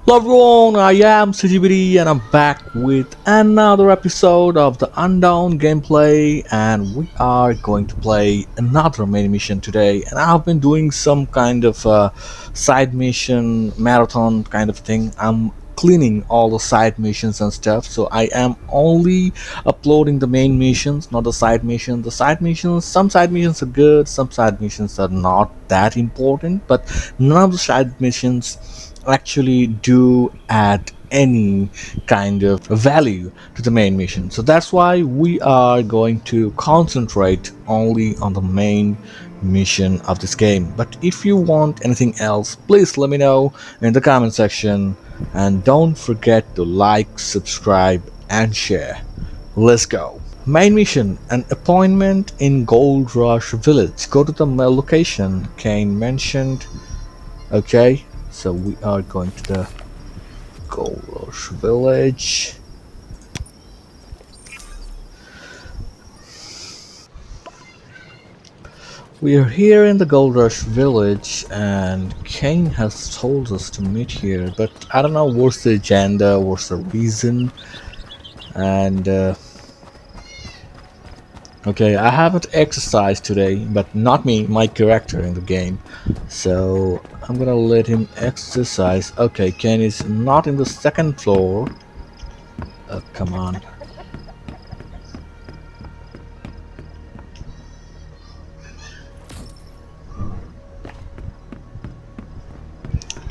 Hello everyone, I am CGBD and I'm back with another episode of the Undawn Gameplay, and we are going to play another main mission today. And I've been doing some kind of side mission marathon kind of thing. I'm cleaning all the side missions and stuff, so I am only uploading the main missions, not the side missions. The side missions, some side missions are good, some side missions are not that important, but none of the side missions actually do add any kind of value to the main mission. So that's why we are going to concentrate only on the main mission of this game. But if you want anything else, please let me know in the comment section, and don't forget to like, subscribe and share. Let's go. Main mission: an appointment in Gold Rush Village. Go to the location Caine mentioned. Okay, so we are going to the Gold Rush Village. We are here in the Gold Rush Village, and Caine has told us to meet here, but I don't know what's the agenda, what's the reason, and okay, I haven't exercised today, but not me, my character in the game, so I'm gonna let him exercise. Okay, Caine is not in the second floor. Come on.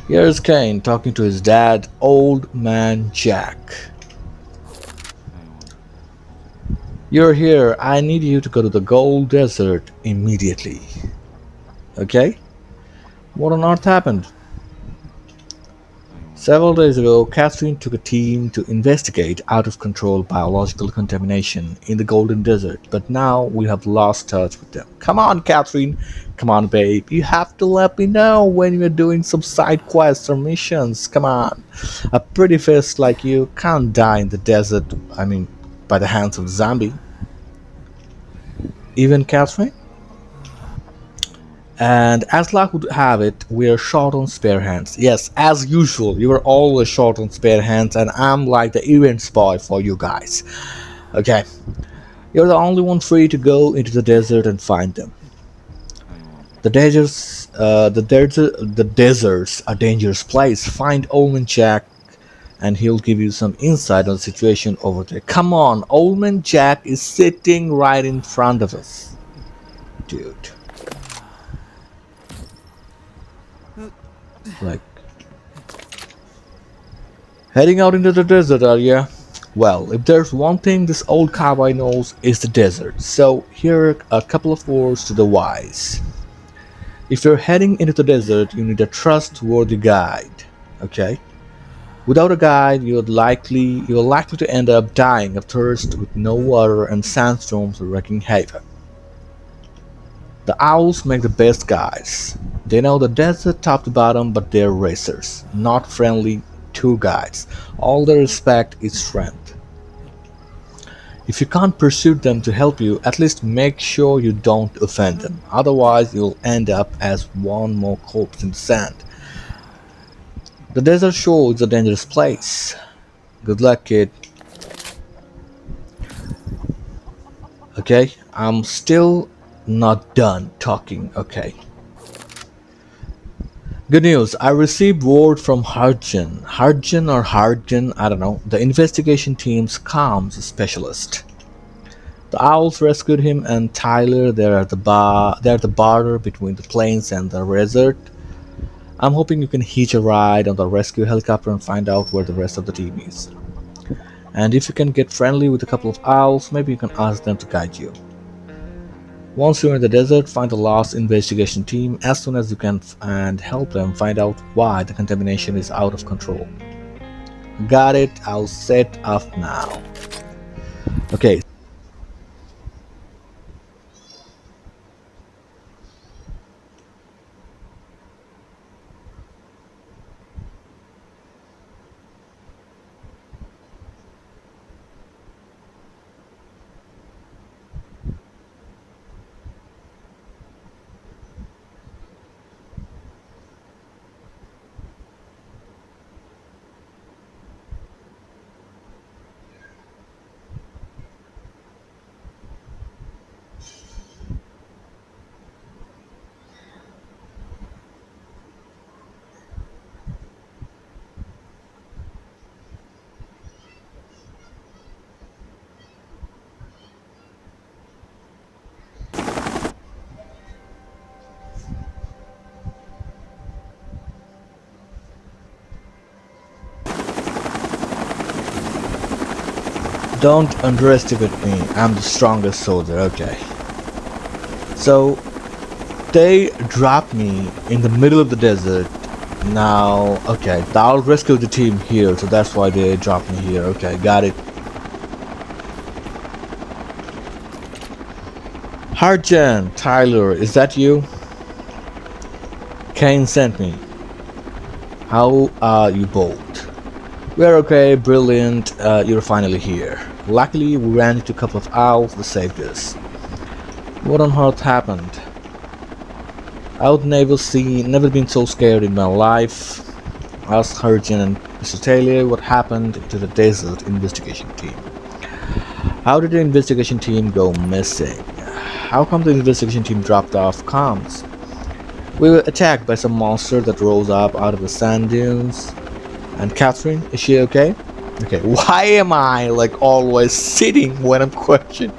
Here's Caine talking to his dad, Old Man Jack. You're here. I need you to go to the Gold Desert immediately. Okay? What on earth happened? Several days ago, Catherine took a team to investigate out of control biological contamination in the Golden Desert, but now we have lost touch with them. Come on, Catherine. Come on, babe. You have to let me know when you're doing some side quests or missions. Come on. A pretty face like you can't die in the desert, by the hands of a zombie. Even Catherine? And as luck would have it, we are short on spare hands. Yes, as usual, you are always short on spare hands, and I'm like the events boy for you guys. Okay, you're the only one free to go into the desert and find them. The desert's a dangerous place. Find Oldman Jack, and he'll give you some insight on the situation over there. Come on, Oldman Jack is sitting right in front of us, dude. Like, heading out into the desert, are ya? Well, if there's one thing this old cowboy knows, it's the desert. So here are a couple of words to the wise. If you're heading into the desert, you need a trustworthy guide. Okay? Without a guide, you're likely to end up dying of thirst with no water and sandstorms wreaking havoc. The owls make the best guides. They know the desert top to bottom, but they're racers, not friendly tour guides. All they respect is strength. If you can't persuade them to help you, at least make sure you don't offend them. Otherwise, you'll end up as one more corpse in the sand. The desert sure is a dangerous place. Good luck, kid. Okay, I'm still not done talking. Okay. Good news. I received word from Harjan or Harjan, I don't know, the investigation team's comms specialist. The owls rescued him and Tyler. They're at the border between the plains and the desert. I'm hoping you can hitch a ride on the rescue helicopter and find out where the rest of the team is. And if you can get friendly with a couple of owls, maybe you can ask them to guide you. Once you're in the desert, find the lost investigation team as soon as you can and help them find out why the contamination is out of control. Got it, I'll set off now. Okay. Don't underestimate me. I'm the strongest soldier. Okay. So they dropped me in the middle of the desert. Now, okay, I'll rescue the team here, so that's why they dropped me here. Okay, got it. Harjan, Tyler, is that you? Caine sent me. How are you both? We're okay, brilliant. You're finally here. Luckily, we ran into a couple of owls that saved us. What on earth happened? I've never been so scared in my life. Asked Harjan and Mr. Taylor what happened to the desert investigation team. How did the investigation team go missing? How come the investigation team dropped off comms? We were attacked by some monster that rose up out of the sand dunes. And Catherine, is she okay? Okay, why am I like always sitting when I'm questioned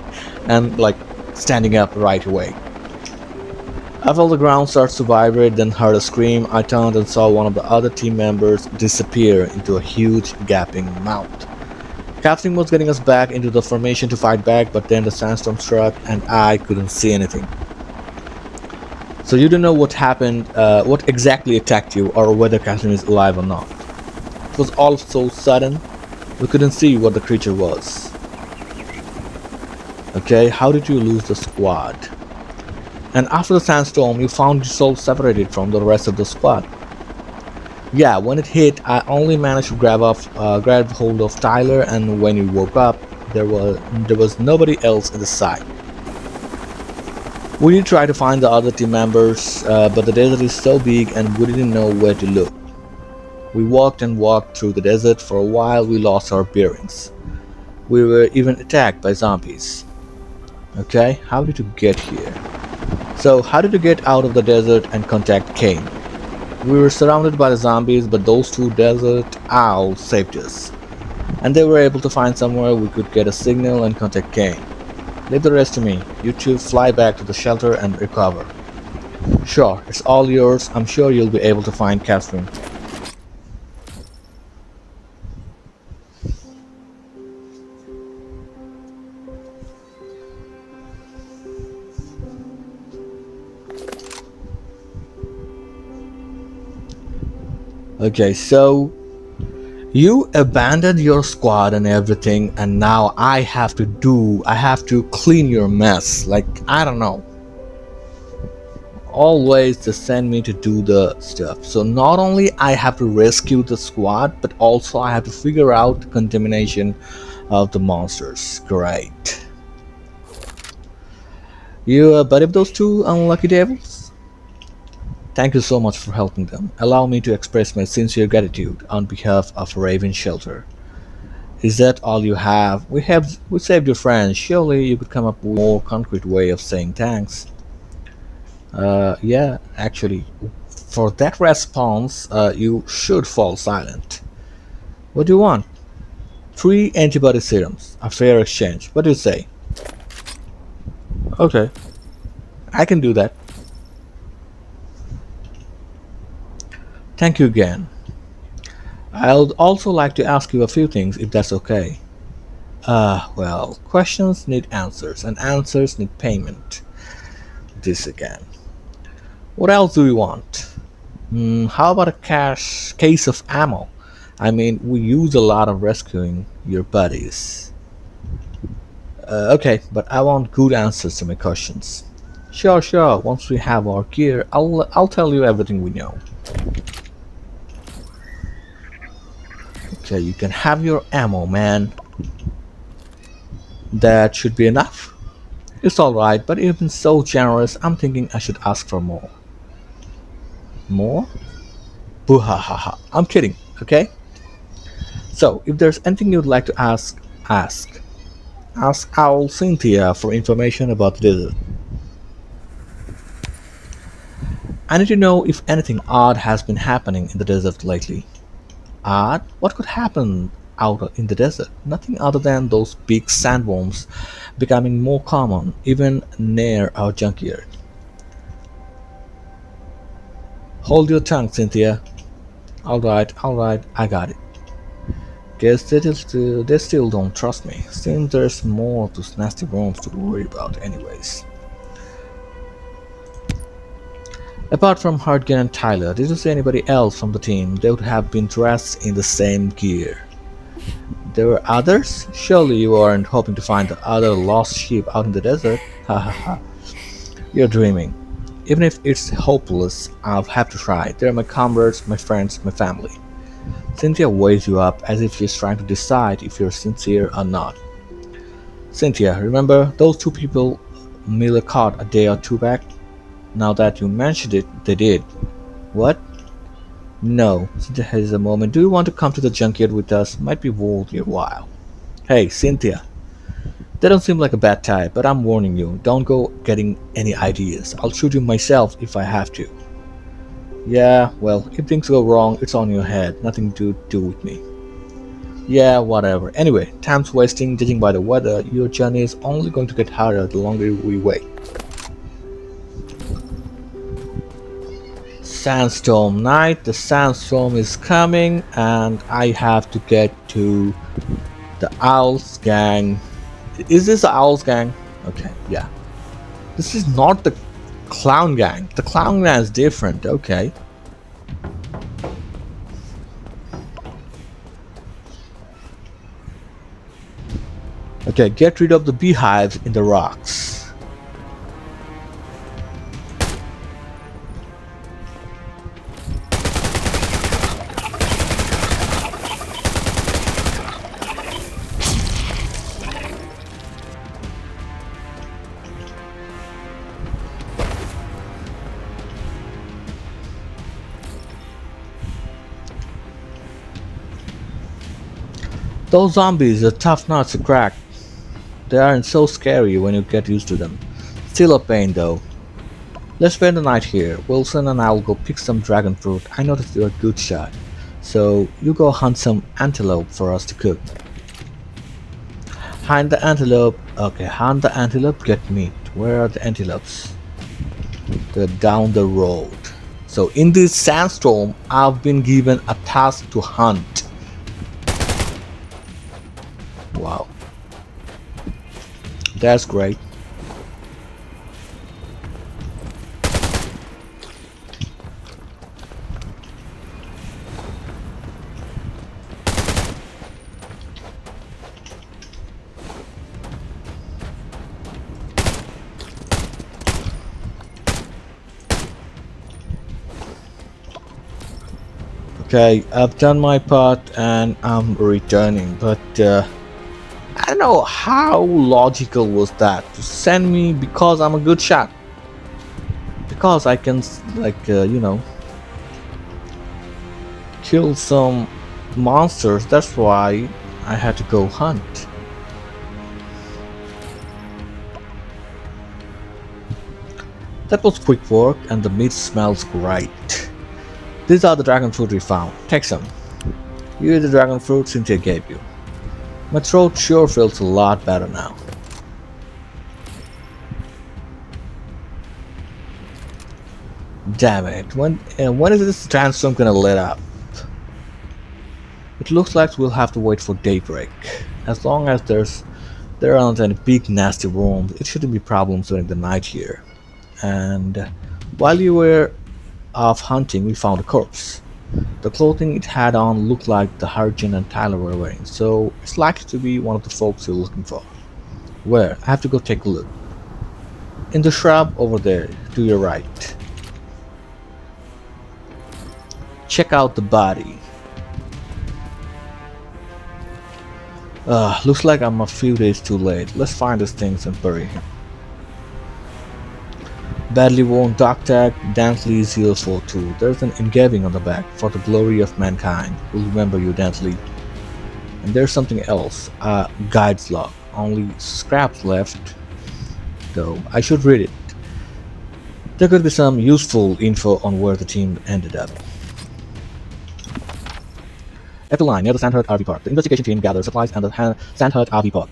and like standing up right away? I felt the ground start to vibrate, then heard a scream. I turned and saw one of the other team members disappear into a huge gaping mouth. Catherine was getting us back into the formation to fight back, but then the sandstorm struck and I couldn't see anything. So you don't know what happened, what exactly attacked you, or whether Catherine is alive or not. It was all so sudden, we couldn't see what the creature was. Okay, how did you lose the squad? And after the sandstorm, you found yourself separated from the rest of the squad. Yeah, when it hit, I only managed to grab hold of Tyler, and when you woke up, there was nobody else in the sight. We did try to find the other team members, but the desert is so big and we didn't know where to look. We walked and walked through the desert. For a while we lost our bearings. We were even attacked by zombies. Okay, how did you get here? So how did you get out of the desert and contact Caine? We were surrounded by the zombies, but those two desert owls saved us. And they were able to find somewhere we could get a signal and contact Caine. Leave the rest to me. You two fly back to the shelter and recover. Sure, it's all yours. I'm sure you'll be able to find Catherine. Okay, so you abandoned your squad and everything, and now I have to clean your mess. Like, I don't know. Always to send me to do the stuff. So not only I have to rescue the squad, but also I have to figure out the contamination of the monsters. Great. You buddy of those two unlucky devils? Thank you so much for helping them. Allow me to express my sincere gratitude on behalf of Raven Shelter. Is that all you have? We saved your friends. Surely you could come up with a more concrete way of saying thanks. Yeah, actually, for that response, you should fall silent. What do you want? 3 antibody serums. A fair exchange. What do you say? Okay, I can do that. Thank you again. I'd also like to ask you a few things if that's okay. Well, questions need answers, and answers need payment. This again. What else do we want? How about a case of ammo? I mean, we use a lot of rescuing your buddies. Okay, but I want good answers to my questions. Sure, sure. Once we have our gear, I'll tell you everything we know. Okay, you can have your ammo, man. That should be enough. It's alright, but you've been so generous, I'm thinking I should ask for more. More? Boo-ha-ha-ha. I'm kidding, okay? So, if there's anything you'd like to ask, ask. Ask Owl Cynthia for information about the desert. I need to know if anything odd has been happening in the desert lately. Odd? What could happen out in the desert? Nothing other than those big sandworms becoming more common, even near our junkyard. Hold your tongue, Cynthia. Alright, I got it. Guess they still don't trust me. Seems there's more to nasty rooms to worry about anyways. Apart from Hartgen and Tyler, did you see anybody else from the team? They would have been dressed in the same gear. There were others? Surely you aren't hoping to find the other lost sheep out in the desert? Ha ha ha. You're dreaming. Even if it's hopeless, I'll have to try. They're my comrades, my friends, my family. Cynthia weighs you up as if she's trying to decide if you're sincere or not. Cynthia, remember those two people Miller caught a day or two back? Now that you mentioned it, they did. What? No. Cynthia has a moment. Do you want to come to the junkyard with us? Might be worth your while. Hey, Cynthia. They don't seem like a bad type, but I'm warning you, don't go getting any ideas. I'll shoot you myself if I have to. Yeah, well, if things go wrong, it's on your head. Nothing to do with me. Yeah, whatever. Anyway, time's wasting. Judging by the weather, your journey is only going to get harder the longer we wait. Sandstorm night. The sandstorm is coming, and I have to get to the Owls gang. Is this the Owls gang? Okay, yeah. This is not the Clown gang. The Clown gang is different. Okay. Okay, get rid of the beehives in the rocks. Those zombies are tough nuts to crack. They aren't so scary when you get used to them. Still a pain though. Let's spend the night here. Wilson and I'll go pick some dragon fruit. I noticed you're a good shot. So you go hunt some antelope for us to cook. Hunt the antelope. Okay, hunt the antelope, get meat. Where are the antelopes? They're down the road. So in this sandstorm, I've been given a task to hunt. Wow. That's great. Okay, I've done my part and I'm returning, but I don't know how logical was that to send me because I'm a good shot. Because I can, kill some monsters. That's why I had to go hunt. That was quick work, and the meat smells great. These are the dragon fruit we found. Take some. You eat the dragon fruit Cynthia gave you. My throat sure feels a lot better now. Damn it, when is this sandstorm gonna let up? It looks like we'll have to wait for daybreak. As long as there aren't any big nasty worms, it shouldn't be problems during the night here. And while you were off hunting, we found a corpse. The clothing it had on looked like the Harjan and Tyler were wearing, so it's likely to be one of the folks you're looking for. Where? I have to go take a look. In the shrub over there, to your right. Check out the body. Looks like I'm a few days too late. Let's find these things and bury him. Badly worn dog tag, Dantley 042. There's an engraving on the back, for the glory of mankind. We'll remember you, Dantley. And there's something else, a guide's log. Only scraps left, though. I should read it. There could be some useful info on where the team ended up. F line near the Sandhurst RV Park. The investigation team gathered supplies and the Sandhurst RV Park.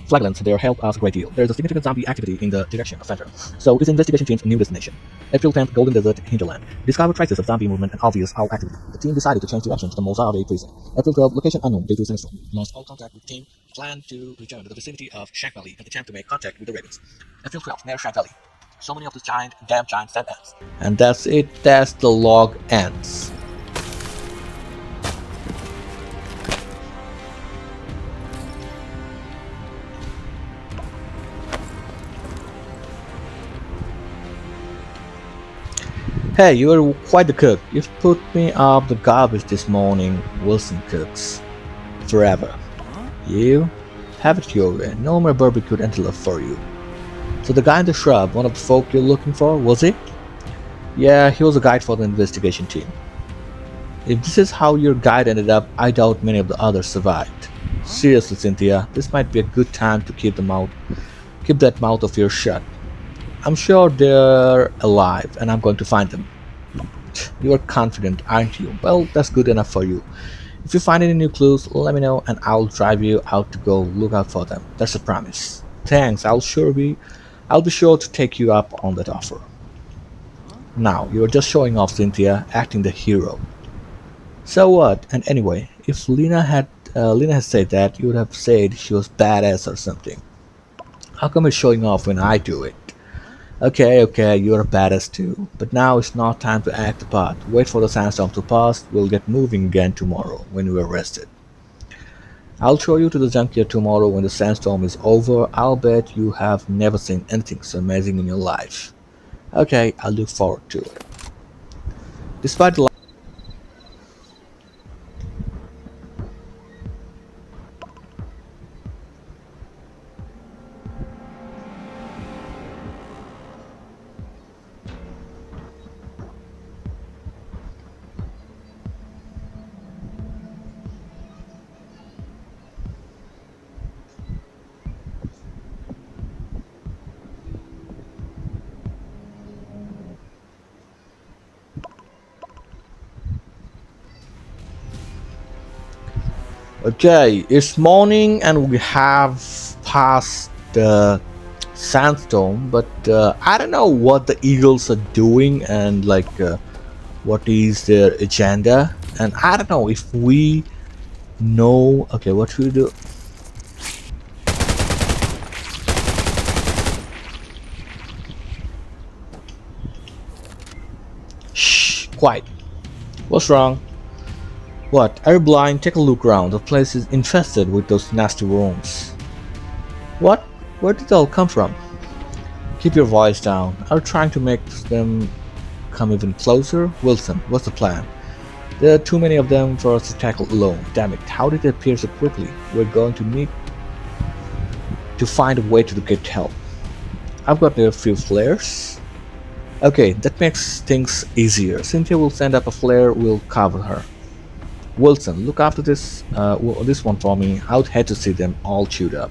Flagellants, they help us a great deal. There's a significant zombie activity in the direction of center. So it's investigation team's new destination. April 10th, Golden Desert, Hinterland. Discover traces of zombie movement and obvious owl activity. The team decided to change direction to the Mozarbe prison. April 12th, location unknown due to sandstorm. Lost all contact with team. Plan to return to the vicinity of Shank Valley and attempt to make contact with the ravens. April 12th, near Shank Valley. So many of these damn giant sand ants. And that's it, that's the log ends. Hey, you are quite the cook. You've put me up the garbage this morning. Wilson cooks. Forever. You? Have it your way. No more barbecued antelope for you. So the guy in the shrub, one of the folk you're looking for, was he? Yeah, he was a guide for the investigation team. If this is how your guide ended up, I doubt many of the others survived. Seriously, Cynthia, this might be a good time to keep that mouth of yours shut. I'm sure they're alive, and I'm going to find them. You are confident, aren't you? Well, that's good enough for you. If you find any new clues, let me know, and I'll drive you out to go look out for them. That's a promise. Thanks. I'll be sure to take you up on that offer. Now, you're just showing off, Cynthia, acting the hero. So what? And anyway, if Lena had said that, you would have said she was badass or something. How come it's showing off when I do it? Okay, you're a badass too. But now it's not time to act the part. Wait for the sandstorm to pass. We'll get moving again tomorrow when we're rested. I'll show you to the junkyard tomorrow when the sandstorm is over. I'll bet you have never seen anything so amazing in your life. Okay, I look forward to it. Despite the Okay, it's morning and we have passed the sandstorm, but I don't know what the Eagles are doing and what is their agenda, and I don't know if we know. Okay, what should we do? Shh, quiet. What's wrong? What? Are you blind? Take a look around. The place is infested with those nasty worms. What? Where did they all come from? Keep your voice down. Are you trying to make them come even closer? Wilson, what's the plan? There are too many of them for us to tackle alone. Damn it, how did they appear so quickly? We're going to need to find a way to get help. I've got a few flares. Okay, that makes things easier. Cynthia will send up a flare, we'll cover her. Wilson, look after this one for me. I'll head to see them all chewed up.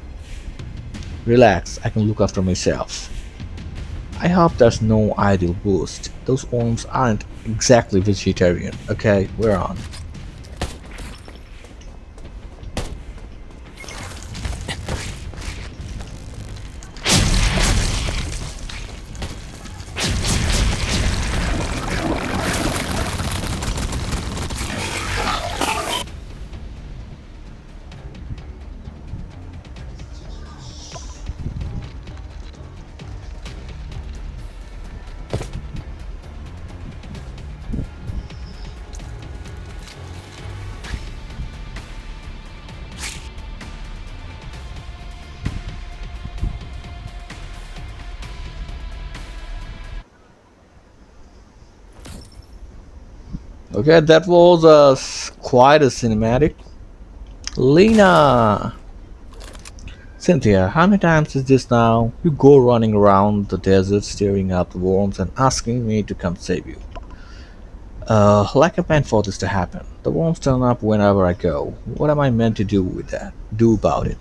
Relax, I can look after myself. I hope there's no ideal boost. Those worms aren't exactly vegetarian. Okay, we're on. Okay, that was quite a cinematic. Lena! Cynthia, how many times is this now? You go running around the desert staring at the worms and asking me to come save you. Like I meant for this to happen. The worms turn up whenever I go. What am I meant to do with that? Do about it.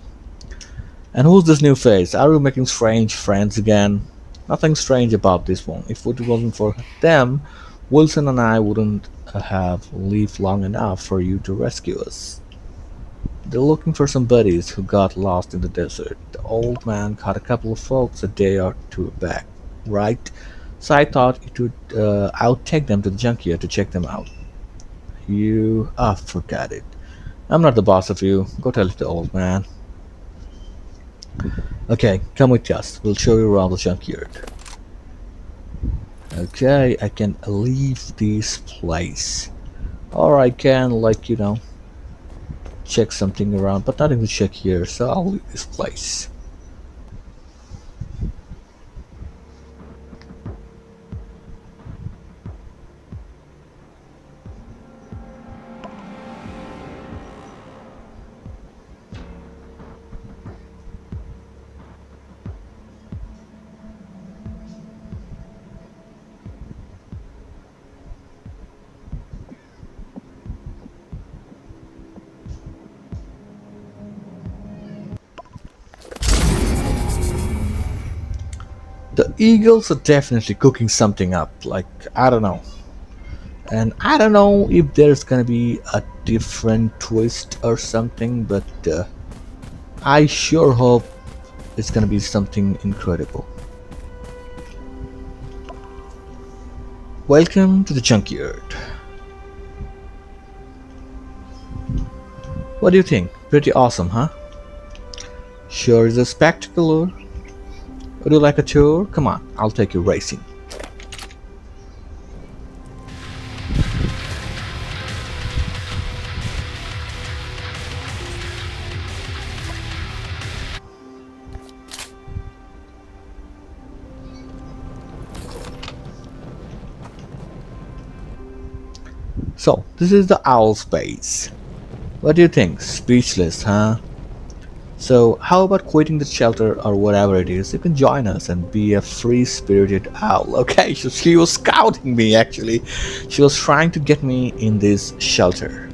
And who's this new face? Are you making strange friends again? Nothing strange about this one. If it wasn't for them, Wilson and I wouldn't have lived long enough for you to rescue us. They're looking for some buddies who got lost in the desert. The old man caught a couple of folks a day or two back, right? So I thought I would take them to the junkyard to check them out. Forgot it. I'm not the boss of you. Go tell it to the old man. Okay, come with us. We'll show you around the junkyard. Okay, I can leave this place. Or I can, like, check something around, but nothing to check here, so I'll leave this place. The eagles are definitely cooking something up, like, I don't know. And I don't know if there's gonna be a different twist or something, but I sure hope it's gonna be something incredible. Welcome to the junkyard. What do you think? Pretty awesome, huh? Sure is a spectacle. Would you like a tour? Come on, I'll take you racing. So, this is the owl space. What do you think? Speechless, huh? So, how about quitting the shelter or whatever it is? You can join us and be a free-spirited owl. Okay, so she was scouting me actually. She was trying to get me in this shelter.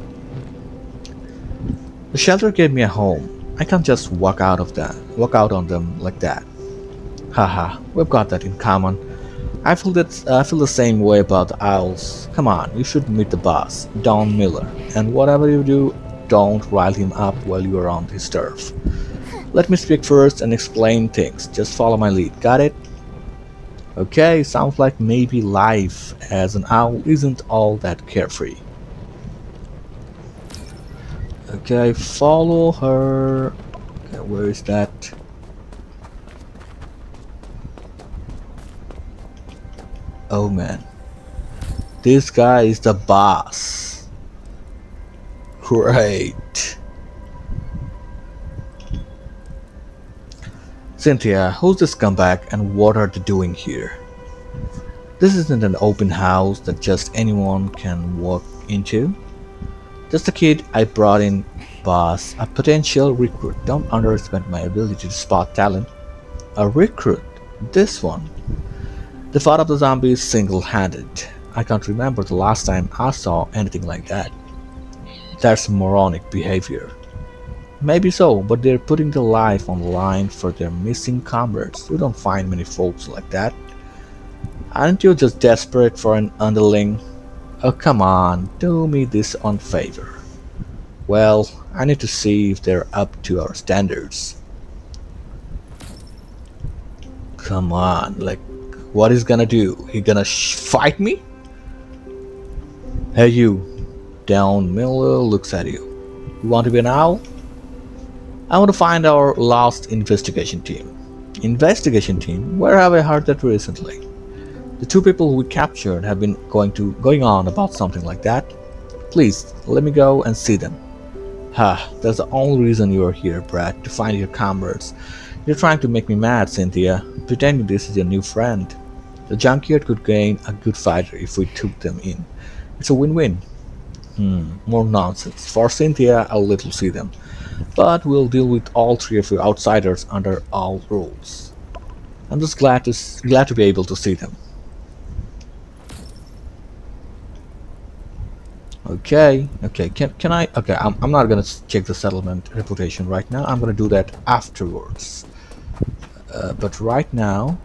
The shelter gave me a home. I can't just walk out on them like that. Haha, we've got that in common. I feel the same way about the owls. Come on, you should meet the boss, Don Miller, and whatever you do, don't rile him up while you're on his turf. Let me speak first and explain things. Just follow my lead. Got it? Okay, sounds like maybe life as an owl isn't all that carefree. Okay, follow her. Okay, where is that? Oh man. This guy is the boss. Great. Cynthia, who's this scumbag and what are they doing here? This isn't an open house that just anyone can walk into. Just a kid I brought in, boss. A potential recruit. Don't underestimate my ability to spot talent. A recruit? This one. They fought off the zombies single-handed. I can't remember the last time I saw anything like that. That's moronic behavior. Maybe so, but they're putting their life on the line for their missing comrades. You don't find many folks like that. Aren't you just desperate for an underling? Oh come on, do me this on favor. Well, I need to see if they're up to our standards. Come on, like, what is gonna do? He gonna fight me? Hey you, Down Miller looks at you. You want to be an owl? I want to find our lost investigation team. Investigation team? Where have I heard that recently? The two people we captured have been going on about something like that. Please, let me go and see them. Ha, that's the only reason you are here, Brad, to find your comrades. You're trying to make me mad, Cynthia, pretending this is your new friend. The junkyard could gain a good fighter if we took them in. It's a win-win. More nonsense. For Cynthia, I'll let you see them. But we'll deal with all three of you outsiders under all rules. I'm just glad to be able to see them. Okay, can I? Okay, I'm not gonna check the settlement reputation right now. I'm gonna do that afterwards. But right now,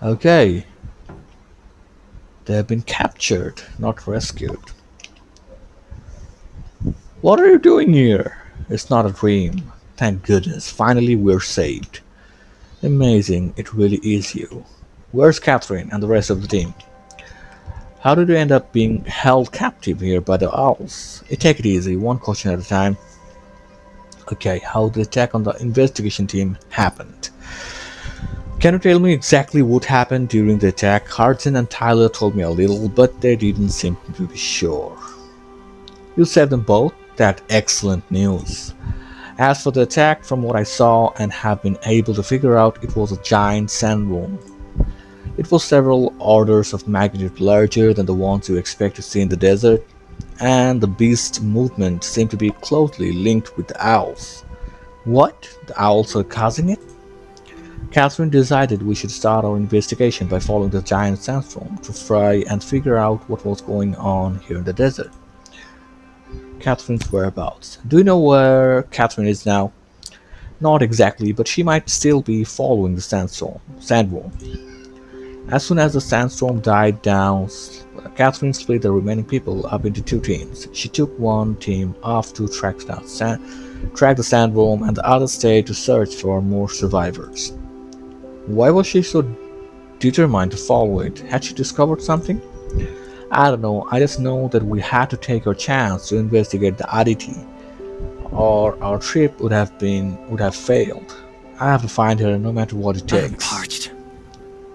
okay, they have been captured, not rescued. What are you doing here? It's not a dream. Thank goodness, finally we're saved. Amazing, it really is you. Where's Catherine and the rest of the team? How did you end up being held captive here by the owls? Take it easy, one question at a time. Okay, how the attack on the investigation team happened? Can you tell me exactly what happened during the attack? Hudson and Tyler told me a little, but they didn't seem to be sure. You saved them both? That's excellent news. As for the attack, from what I saw and have been able to figure out, it was a giant sandworm. It was several orders of magnitude larger than the ones you expect to see in the desert, and the beast's movement seemed to be closely linked with the owls. What? The owls are causing it? Catherine decided we should start our investigation by following the giant sandstorm to try and figure out what was going on here in the desert. Catherine's whereabouts. Do you know where Catherine is now? Not exactly, but she might still be following the sandworm. As soon as the sandstorm died down, Catherine split the remaining people up into two teams. She took one team off to track the sandworm, and the other stayed to search for more survivors. Why was she so determined to follow it? Had she discovered something? I don't know. I just know that we had to take our chance to investigate the oddity, or our trip would have failed. I have to find her no matter what it I'm takes. parched.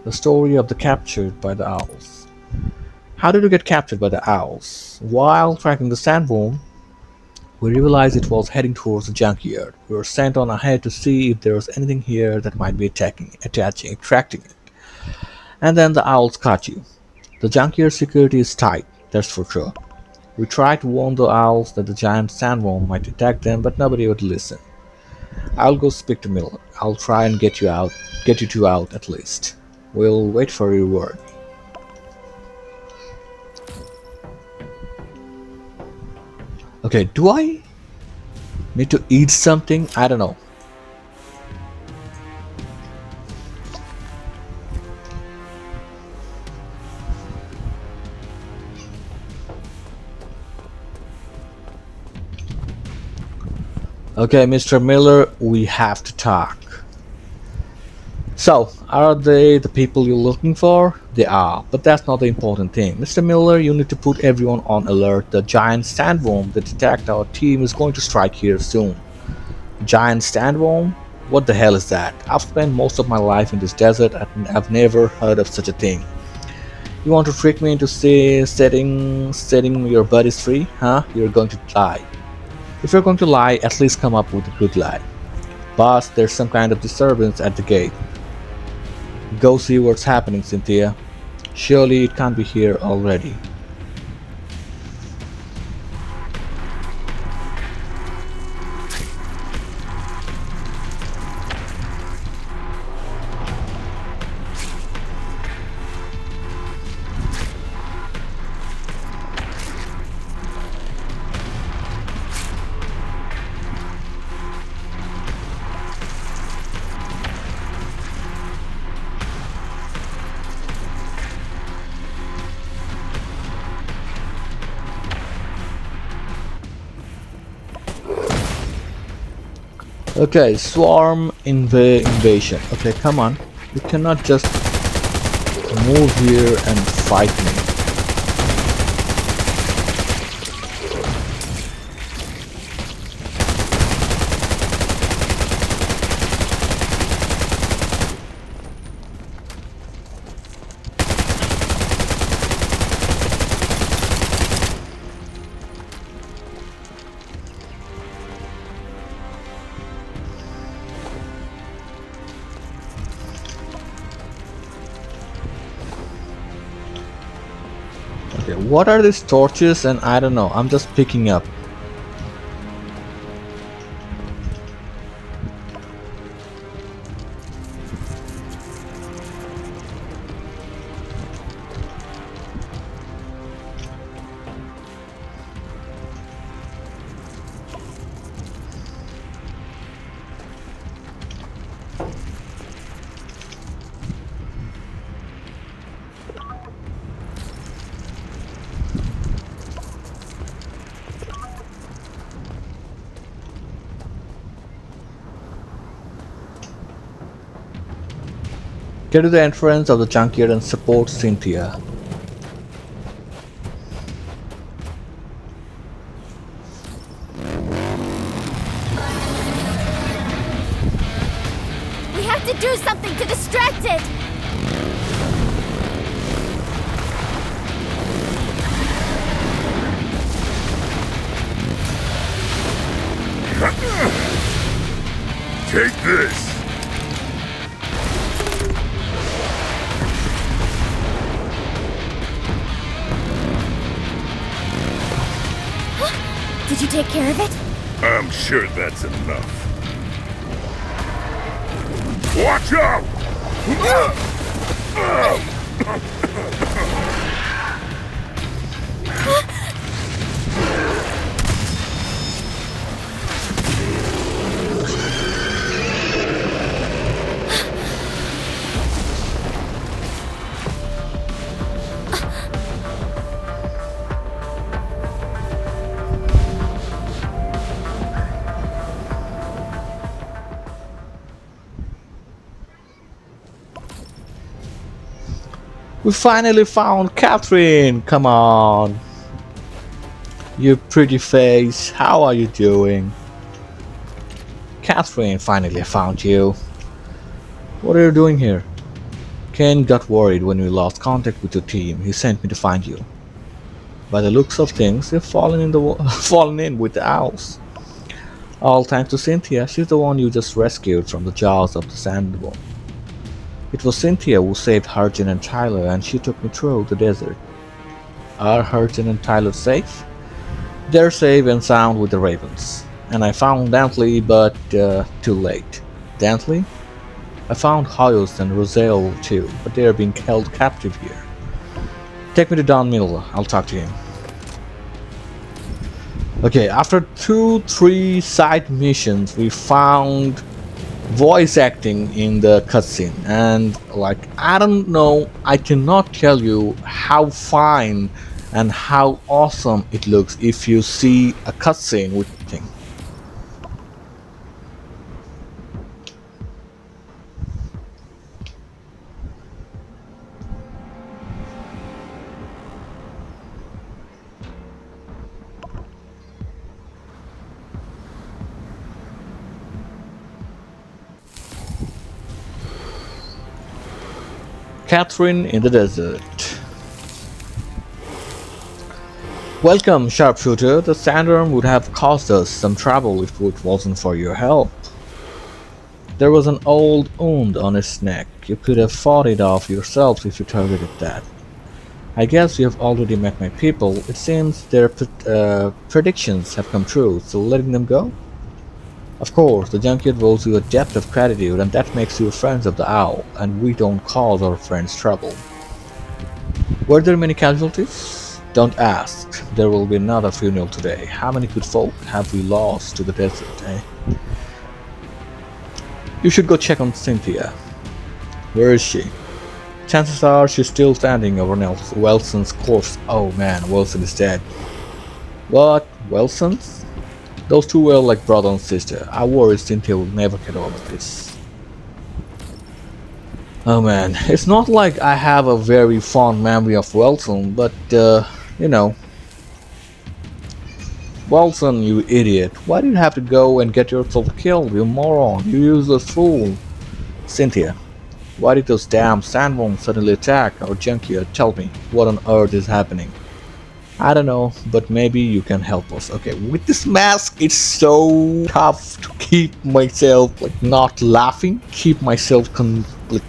The story of the captured by the owls. How did you get captured by the owls? While tracking the sandworm, we realized it was heading towards the junkyard. We were sent on ahead to see if there was anything here that might be attracting it. And then the owls caught you. The junkyard security is tight, that's for sure. We tried to warn the owls that the giant sandworm might attack them, but nobody would listen. I'll go speak to Miller. I'll try and get you two out at least. We'll wait for your word. Okay, do I need to eat something? I don't know. Okay, Mr. Miller, we have to talk. So, are they the people you're looking for? They are, but that's not the important thing. Mr. Miller, you need to put everyone on alert. The giant sandworm that attacked our team is going to strike here soon. Giant sandworm? What the hell is that? I've spent most of my life in this desert and I've never heard of such a thing. You want to trick me into setting your buddies free? Huh? You're going to lie. If you're going to lie, at least come up with a good lie. Boss, there's some kind of disturbance at the gate. Go see what's happening, Cynthia. Surely it can't be here already. Okay, invasion. Okay, come on. You cannot just move here and fight me. Okay, what are these torches? And I don't know. I'm just picking up. Get to the entrance of the junkyard and support Cynthia. We have to do something to distract it! Take this! Did you take care of it? I'm sure that's enough. Watch out! We finally found Catherine! Come on! You pretty face, how are you doing? Catherine, finally I found you. What are you doing here? Caine got worried when we lost contact with your team. He sent me to find you. By the looks of things, you've fallen in with the owls. All thanks to Cynthia. She's the one you just rescued from the jaws of the sandworm. It was Cynthia who saved Hurricane and Tyler, and she took me through the desert. Are Hurricane and Tyler safe? They're safe and sound with the ravens. And I found Dantley, but too late. Dantley? I found Hoyos and Rosale too, but they are being held captive here. Take me to Don Mill, I'll talk to him. Okay, after 2-3 side missions, we found voice acting in the cutscene, and like, I don't know, I cannot tell you how fine and how awesome it looks if you see a cutscene with thing. Catherine in the desert. Welcome, sharpshooter. The sandworm would have caused us some trouble if it wasn't for your help. There was an old wound on its neck. You could have fought it off yourselves if you targeted that. I guess you have already met my people. It seems their predictions have come true, so letting them go? Of course, the junkyard owes you a debt of gratitude, and that makes you friends of the owl, and we don't cause our friends trouble. Were there many casualties? Don't ask. There will be another funeral today. How many good folk have we lost to the desert, eh? You should go check on Cynthia. Where is she? Chances are she's still standing over Wilson's corpse. Oh man, Wilson is dead. What? Wilson's? Those two were like brother and sister. I worry Cynthia will never get over this. Oh man, it's not like I have a very fond memory of Wilson, but you know. Wilson, you idiot. Why did you have to go and get yourself killed, you moron? You useless fool. Cynthia, why did those damn sandworms suddenly attack our junkyard? Tell me, what on earth is happening? I don't know, but maybe you can help us. Okay, with this mask, it's so tough to keep myself like not laughing, keep myself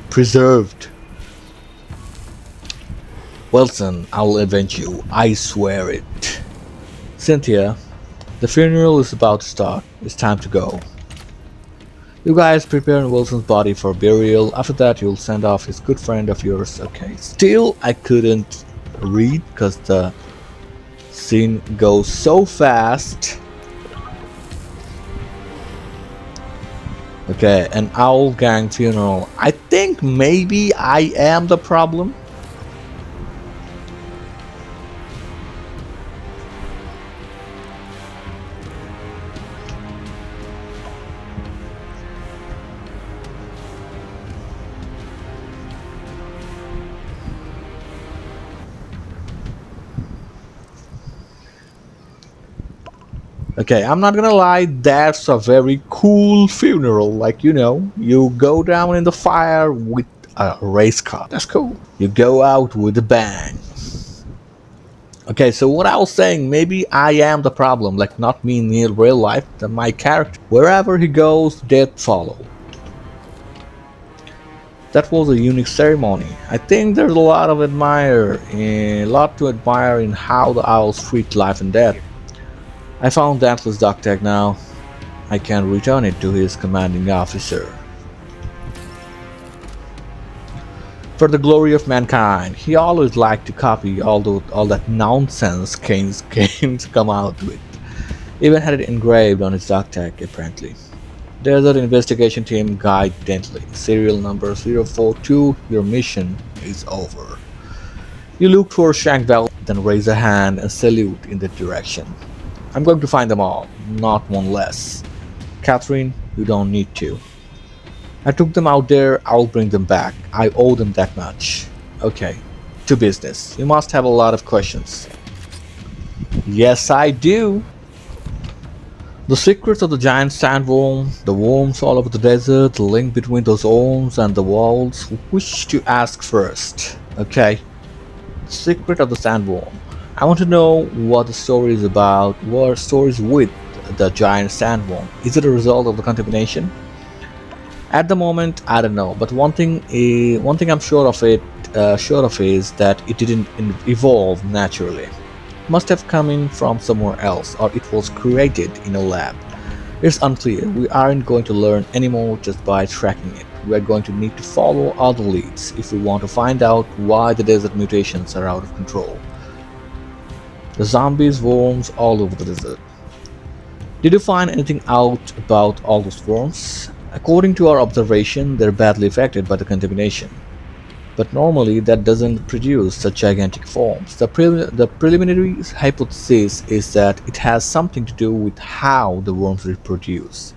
preserved. Wilson, I'll avenge you. I swear it. Cynthia, the funeral is about to start. It's time to go. You guys prepare Wilson's body for burial. After that, you'll send off his good friend of yours. Okay, still I couldn't read because the scene goes so fast. Okay, an owl gang funeral. I think maybe I am the problem. Okay, I'm not gonna lie, that's a very cool funeral. Like, you go down in the fire with a race car. That's cool. You go out with a bang. Okay, so what I was saying, maybe I am the problem, like not me in real life, that my character. Wherever he goes, death follow. That was a unique ceremony. I think there's a lot to admire in how the owls treat life and death. I found Dauntless dog tag now. I can return it to his commanding officer. For the glory of mankind, he always liked to copy all that nonsense Caine's come out with. Even had it engraved on his dog tag, apparently. Desert Investigation Team Guide Dentley, serial number 042, your mission is over. You look for Shankville, then raise a hand and salute in that direction. I'm going to find them all, not one less. Catherine, you don't need to. I took them out there, I'll bring them back. I owe them that much. Okay, to business. You must have a lot of questions. Yes, I do. The secrets of the giant sandworm, the worms all over the desert, the link between those worms and the walls. Which to ask first? Okay, the secret of the sandworm. I want to know what the story is about. What are stories with the giant sandworm? Is it a result of the contamination? At the moment, I don't know. But one thing I'm sure of is that it didn't evolve naturally. Must have come in from somewhere else, or it was created in a lab. It's unclear. We aren't going to learn anymore just by tracking it. We are going to need to follow other leads if we want to find out why the desert mutations are out of control. The zombies, worms all over the desert. Did you find anything out about all those worms? According to our observation, they're badly affected by the contamination. But normally that doesn't produce such gigantic forms. The preliminary hypothesis is that it has something to do with how the worms reproduce.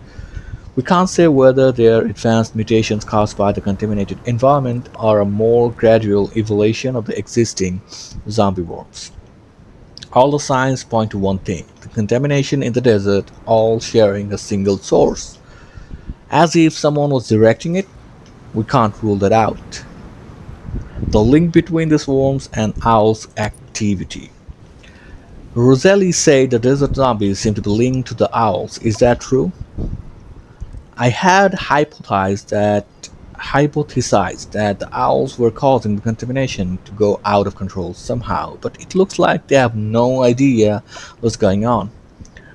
We can't say whether they are advanced mutations caused by the contaminated environment or a more gradual evolution of the existing zombie worms. All the signs point to one thing: the contamination in the desert, all sharing a single source. As if someone was directing it, we can't rule that out. The link between the swarms and owls' activity. Roselli said the desert zombies seem to be linked to the owls. Is that true? I had hypothesized that the owls were causing the contamination to go out of control somehow, but it looks like they have no idea what's going on.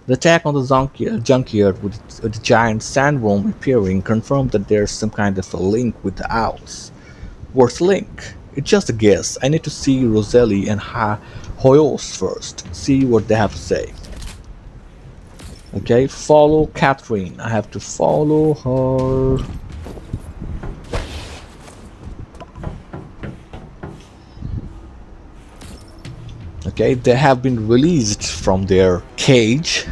The attack on the junkyard with the giant sandworm appearing confirmed that there's some kind of a link with the owls. What's the link? It's just a guess. I need to see Roselli and Hoyos first, see what they have to say. Okay, follow Catherine. I have to follow her. Okay, they have been released from their cage.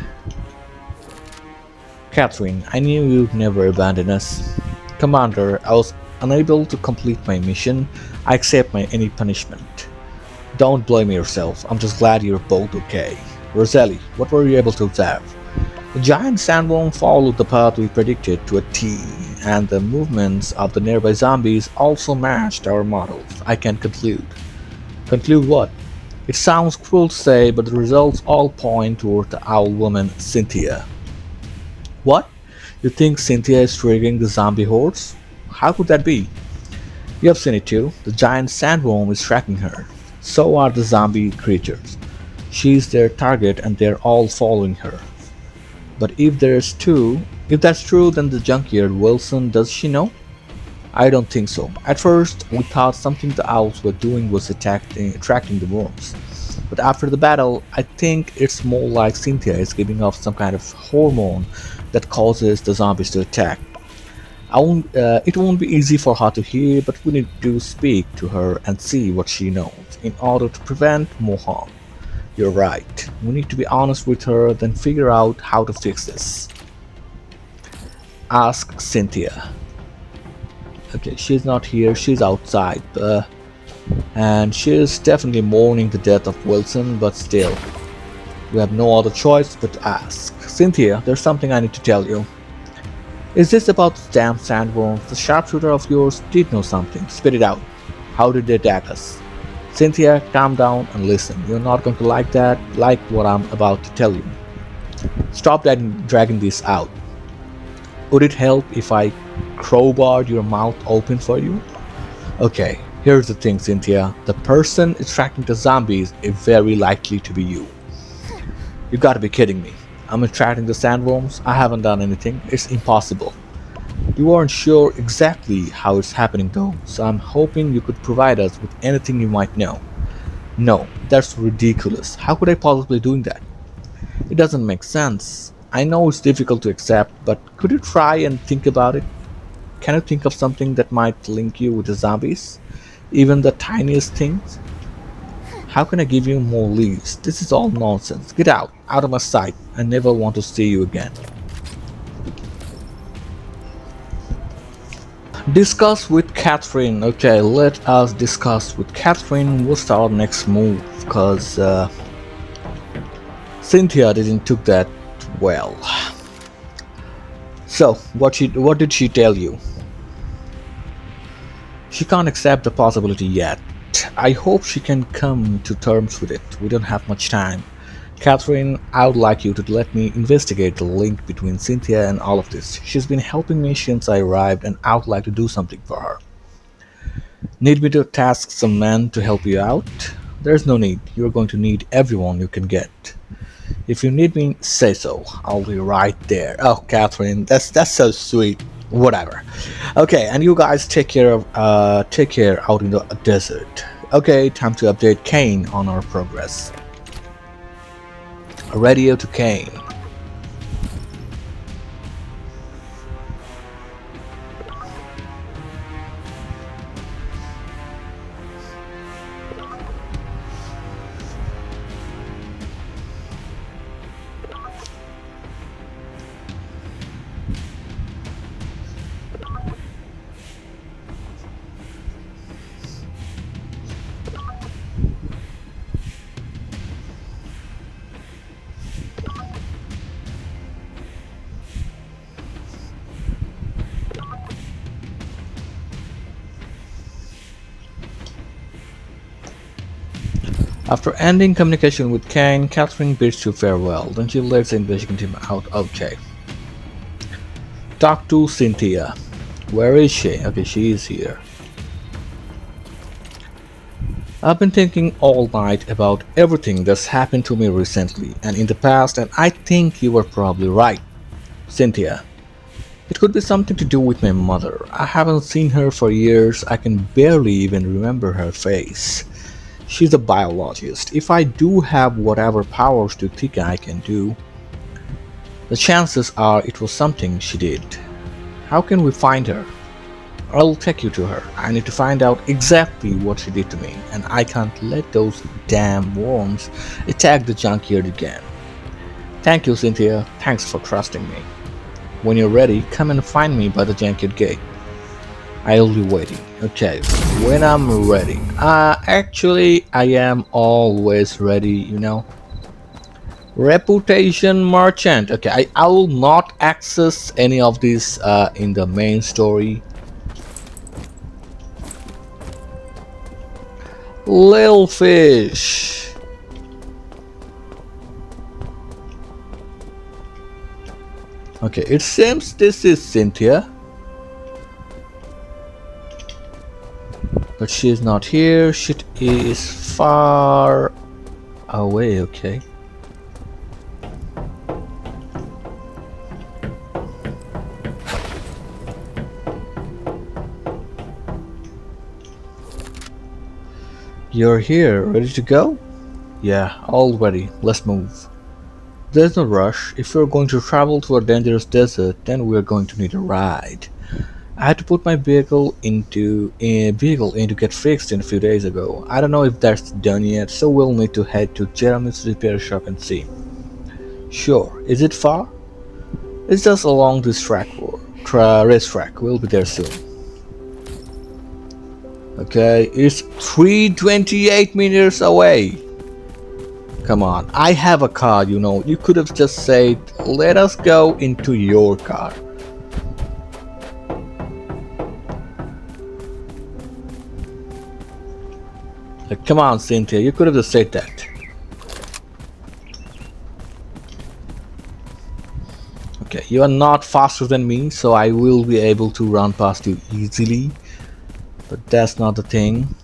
Catherine, I knew you'd never abandon us. Commander, I was unable to complete my mission. I accept any punishment. Don't blame yourself. I'm just glad you're both okay. Roselli, what were you able to observe? The giant sandworm followed the path we predicted to a T, and the movements of the nearby zombies also matched our models. I can conclude. Conclude what? It sounds cruel to say, but the results all point toward the owl woman, Cynthia. What? You think Cynthia is triggering the zombie hordes? How could that be? You have seen it too. The giant sandworm is tracking her. So are the zombie creatures. She's their target and they're all following her. But if that's true, then the junkyard Wilson, does she know? I don't think so. At first, we thought something the owls were doing was attracting the worms. But after the battle, I think it's more like Cynthia is giving off some kind of hormone that causes the zombies to attack. It won't be easy for her to hear, but we need to speak to her and see what she knows in order to prevent more harm. You're right. We need to be honest with her, then figure out how to fix this. Ask Cynthia. Okay, she's not here, she's outside. And she's definitely mourning the death of Wilson, but still, we have no other choice but to ask. Cynthia, there's something I need to tell you. Is this about the damn sandworms? The sharpshooter of yours did know something. Spit it out. How did they attack us? Cynthia, calm down and listen. You're not going to like what I'm about to tell you. Stop dragging this out. Would it help if I crowbarred your mouth open for you? Okay, here's the thing, Cynthia. The person attracting the zombies is very likely to be you. You gotta be kidding me. I'm attracting the sandworms? I haven't done anything. It's impossible. You aren't sure exactly how it's happening though, so I'm hoping you could provide us with anything you might know. No, that's ridiculous. How could I possibly doing that? It doesn't make sense. I know it's difficult to accept, but could you try and think about it? Can you think of something that might link you with the zombies? Even the tiniest things? How can I give you more leads? This is all nonsense. Get out of my sight. I never want to see you again. Discuss with Catherine. Okay, let us discuss with Catherine. What's our next move? Because Cynthia didn't took that well. So, what did she tell you? She can't accept the possibility yet. I hope she can come to terms with it. We don't have much time. Catherine, I would like you to let me investigate the link between Cynthia and all of this. She's been helping me since I arrived and I would like to do something for her. Need me to task some men to help you out? There's no need. You're going to need everyone you can get. If you need me, say so. I'll be right there. Oh, Catherine, that's so sweet. Whatever. Okay, and you guys take care out in the desert. Okay, time to update Caine on our progress. Radio to Caine. After ending communication with Caine, Catherine bids you farewell. Then she lets the investigation team out. Okay. Talk to Cynthia. Where is she? Okay, she is here. I've been thinking all night about everything that's happened to me recently and in the past, and I think you were probably right, Cynthia. It could be something to do with my mother. I haven't seen her for years. I can barely even remember her face. She's a biologist. If I do have whatever powers do you think I can do, the chances are it was something she did. How can we find her? I'll take you to her. I need to find out exactly what she did to me, and I can't let those damn worms attack the junkyard again. Thank you, Cynthia. Thanks for trusting me. When you're ready, come and find me by the junkyard gate. I'll be waiting. Okay, when I'm ready. Actually, I am always ready, you know. Reputation merchant. Okay, I will not access any of these in the main story. Lil fish. Okay, it seems this is Cynthia. But she's not here. She is far away. Okay. You're here, ready to go? Yeah, all ready. Let's move. There's no rush. If we're going to travel to a dangerous desert, then we're going to need a ride. I had to put my vehicle in to get fixed a few days ago. I don't know if that's done yet, so we'll need to head to Jeremy's repair shop and see. Sure. Is it far? It's just along this racetrack. We'll be there soon. Okay, it's 328 meters away. Come on, I have a car, you know. You could have just said, let us go into your car. Like, come on, Cynthia, you could have just said that. Okay, you are not faster than me, so I will be able to run past you easily. But that's not the thing.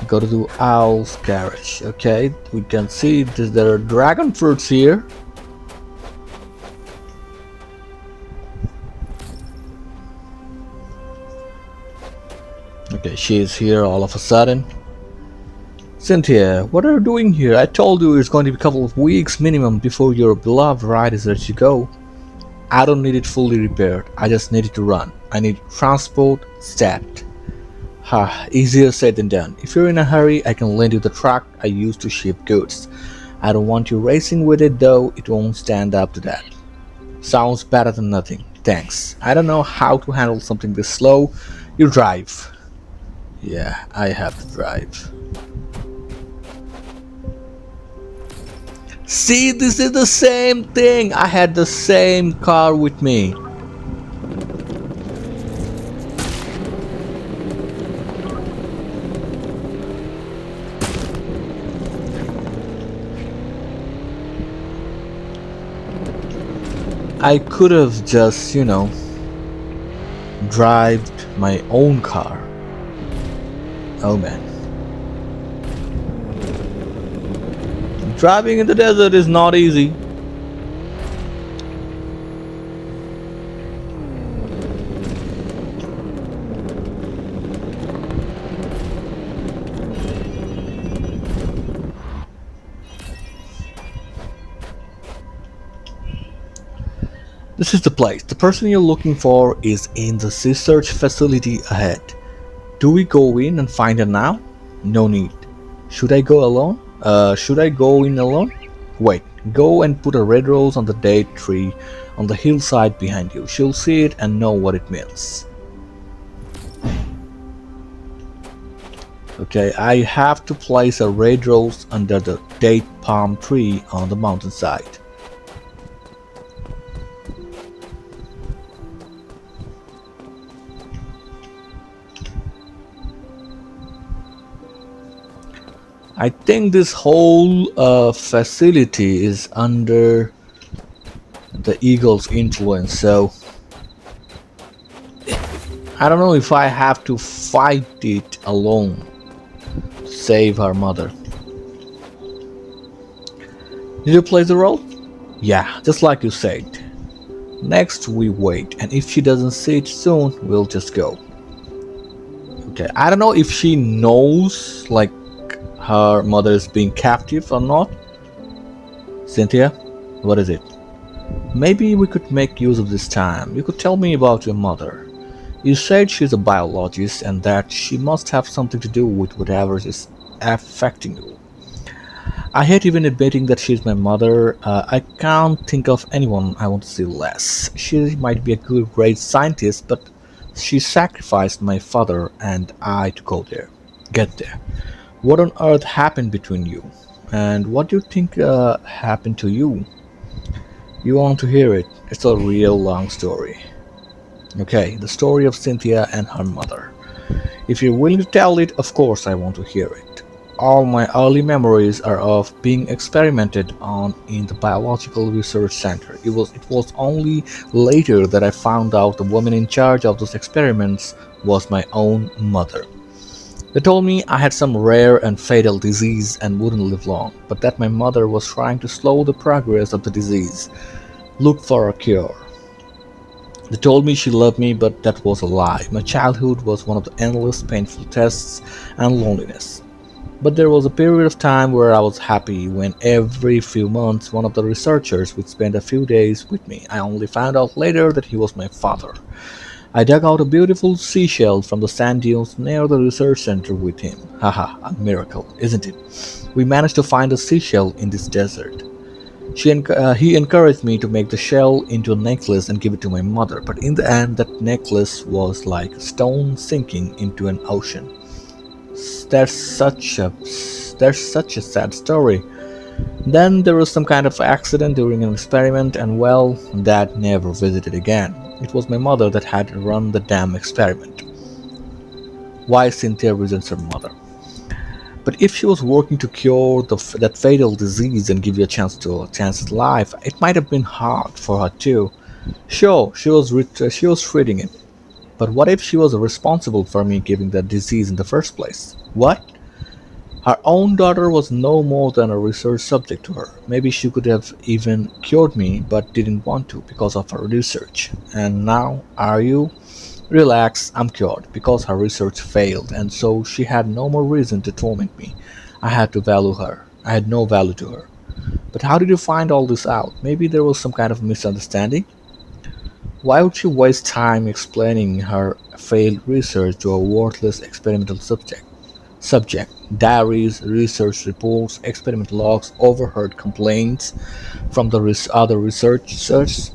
Go to the Owl's garage. Okay, we can see there are dragon fruits here. Okay, she is here all of a sudden. Cynthia, what are you doing here? I told you it's going to be a couple of weeks minimum before your beloved ride is ready to go. I don't need it fully repaired. I just need it to run. I need transport stat. Ha, easier said than done. If you're in a hurry, I can lend you the truck I use to ship goods. I don't want you racing with it though, it won't stand up to that. Sounds better than nothing. Thanks. I don't know how to handle something this slow. You drive. Yeah, I have to drive. See, this is the same thing. I had the same car with me. I could have just, you know, driven my own car. Oh man. Driving in the desert is not easy. This is the place. The person you're looking for is in the research facility ahead. Do we go in and find her now? No need. Should I go alone? Should I go in alone? Wait, go and put a red rose on the date tree on the hillside behind you. She'll see it and know what it means. Okay, I have to place a red rose under the date palm tree on the mountainside. I think this whole facility is under the eagle's influence, so I don't know if I have to fight it alone to save her mother. Did you play the role? Yeah, just like you said. Next we wait, and if she doesn't see it soon, we'll just go. Okay, I don't know if she knows, like, her mother is being captive or not. Cynthia, what is it? Maybe we could make use of this time. You could tell me about your mother. You said she's a biologist and that she must have something to do with whatever is affecting you. I hate even admitting that she's my mother. I can't think of anyone I want to see less. She might be a good, great scientist, but she sacrificed my father and I to get there. What on earth happened between you? And what do you think happened to you? You want to hear it? It's a real long story. Okay, the story of Cynthia and her mother. If you're willing to tell it, of course I want to hear it. All my early memories are of being experimented on in the biological research center. It was only later that I found out the woman in charge of those experiments was my own mother. They told me I had some rare and fatal disease and wouldn't live long, but that my mother was trying to slow the progress of the disease, look for a cure. They told me she loved me, but that was a lie. My childhood was one of the endless painful tests and loneliness. But there was a period of time where I was happy when every few months one of the researchers would spend a few days with me. I only found out later that he was my father. I dug out a beautiful seashell from the sand dunes near the research center with him. Haha, a miracle, isn't it? We managed to find a seashell in this desert. He encouraged me to make the shell into a necklace and give it to my mother, but in the end, that necklace was like a stone sinking into an ocean. That's such a that's such a sad story. Then there was some kind of accident during an experiment, and well, Dad never visited again. It was my mother that had run the damn experiment. Why Cynthia resents her mother? But if she was working to cure that fatal disease and give you a chance at life, it might have been hard for her too. Sure, she was treating it. But what if she was responsible for me giving that disease in the first place? What? Her own daughter was no more than a research subject to her. Maybe she could have even cured me, but didn't want to because of her research. And now, are you? Relax, I'm cured, because her research failed, and so she had no more reason to torment me. I had to value her. I had no value to her. But how did you find all this out? Maybe there was some kind of misunderstanding? Why would she waste time explaining her failed research to a worthless experimental subject? Diaries, research reports, experiment logs, overheard complaints from the other researchers.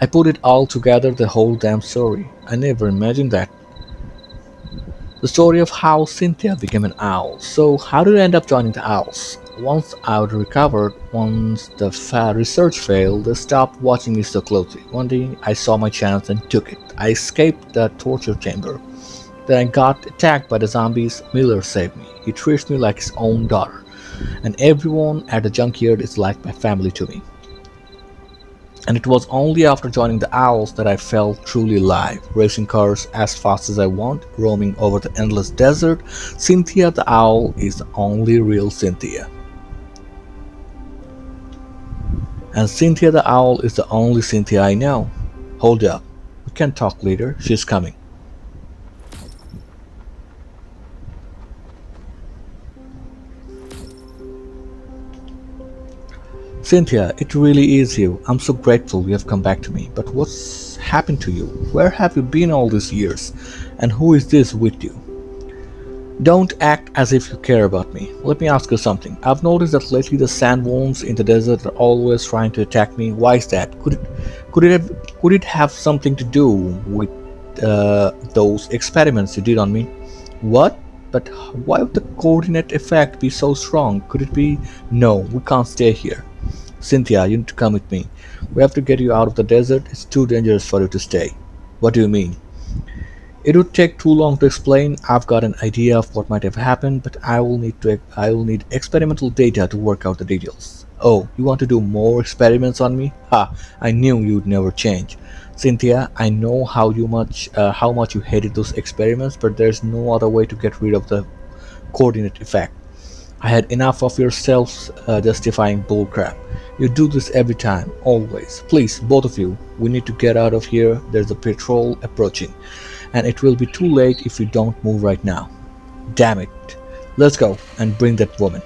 I put it all together, the whole damn story. I never imagined that. The story of how Cynthia became an owl. So, how did I end up joining the owls? Once the research failed, they stopped watching me so closely. One day, I saw my chance and took it. I escaped the torture chamber. Then I got attacked by the zombies. Miller saved me. He treats me like his own daughter. And everyone at the junkyard is like my family to me. And it was only after joining the Owls that I felt truly alive, racing cars as fast as I want, roaming over the endless desert. Cynthia the Owl is the only real Cynthia. And Cynthia the Owl is the only Cynthia I know. Hold up. We can talk later. She's coming. Cynthia, it really is you. I'm so grateful you have come back to me. But what's happened to you? Where have you been all these years? And who is this with you? Don't act as if you care about me. Let me ask you something. I've noticed that lately the sandworms in the desert are always trying to attack me. Why is that? Could it have something to do with those experiments you did on me? What? But why would the coordinate effect be so strong? Could it be? No, we can't stay here. Cynthia, you need to come with me. We have to get you out of the desert. It's too dangerous for you to stay. What do you mean? It would take too long to explain. I've got an idea of what might have happened, but I will need experimental data to work out the details. Oh, you want to do more experiments on me? Ha, I knew you'd never change. Cynthia, I know how much you hated those experiments, but there's no other way to get rid of the coordinate effect. I had enough of your self-justifying bullcrap. You do this every time, always. Please, both of you, we need to get out of here. There's a patrol approaching, and it will be too late if we don't move right now. Damn it. Let's go and bring that woman.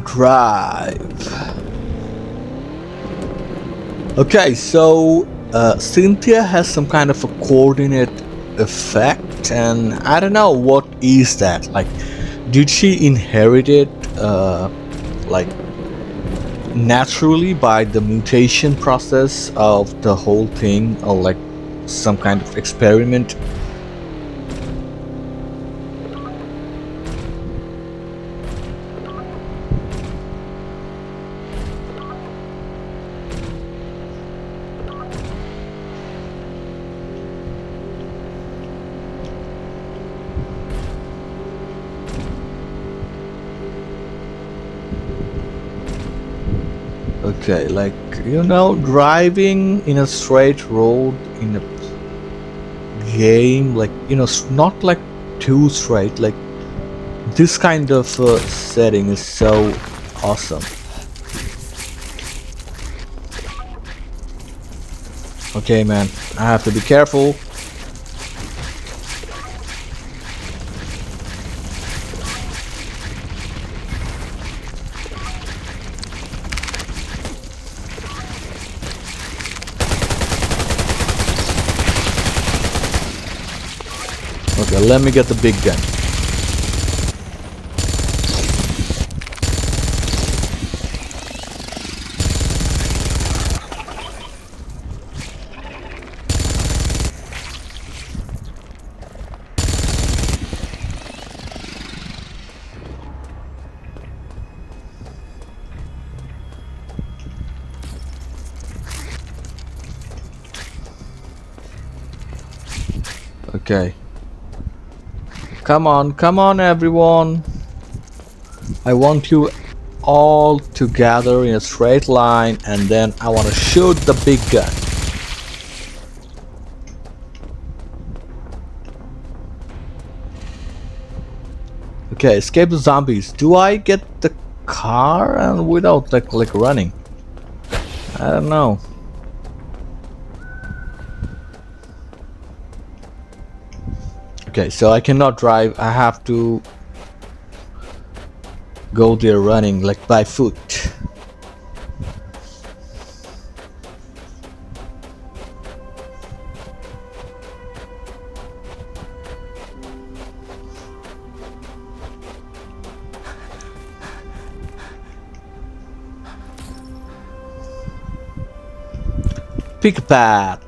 Drive. Okay, so Cynthia has some kind of a coordinate effect, and I don't know what is that. Like, did she inherit it, like naturally by the mutation process of the whole thing, or like some kind of experiment? Okay, like, driving in a straight road in a game, like, not like too straight, like this kind of setting is so awesome. Okay, man, I have to be careful. Okay, let me get the big gun. Okay. Come on, everyone. I want you all together in a straight line, and then I want to shoot the big gun. Okay, escape the zombies. Do I get the car and without like running? I don't know. Okay, so I cannot drive. I have to go there running, like by foot. Pick a path.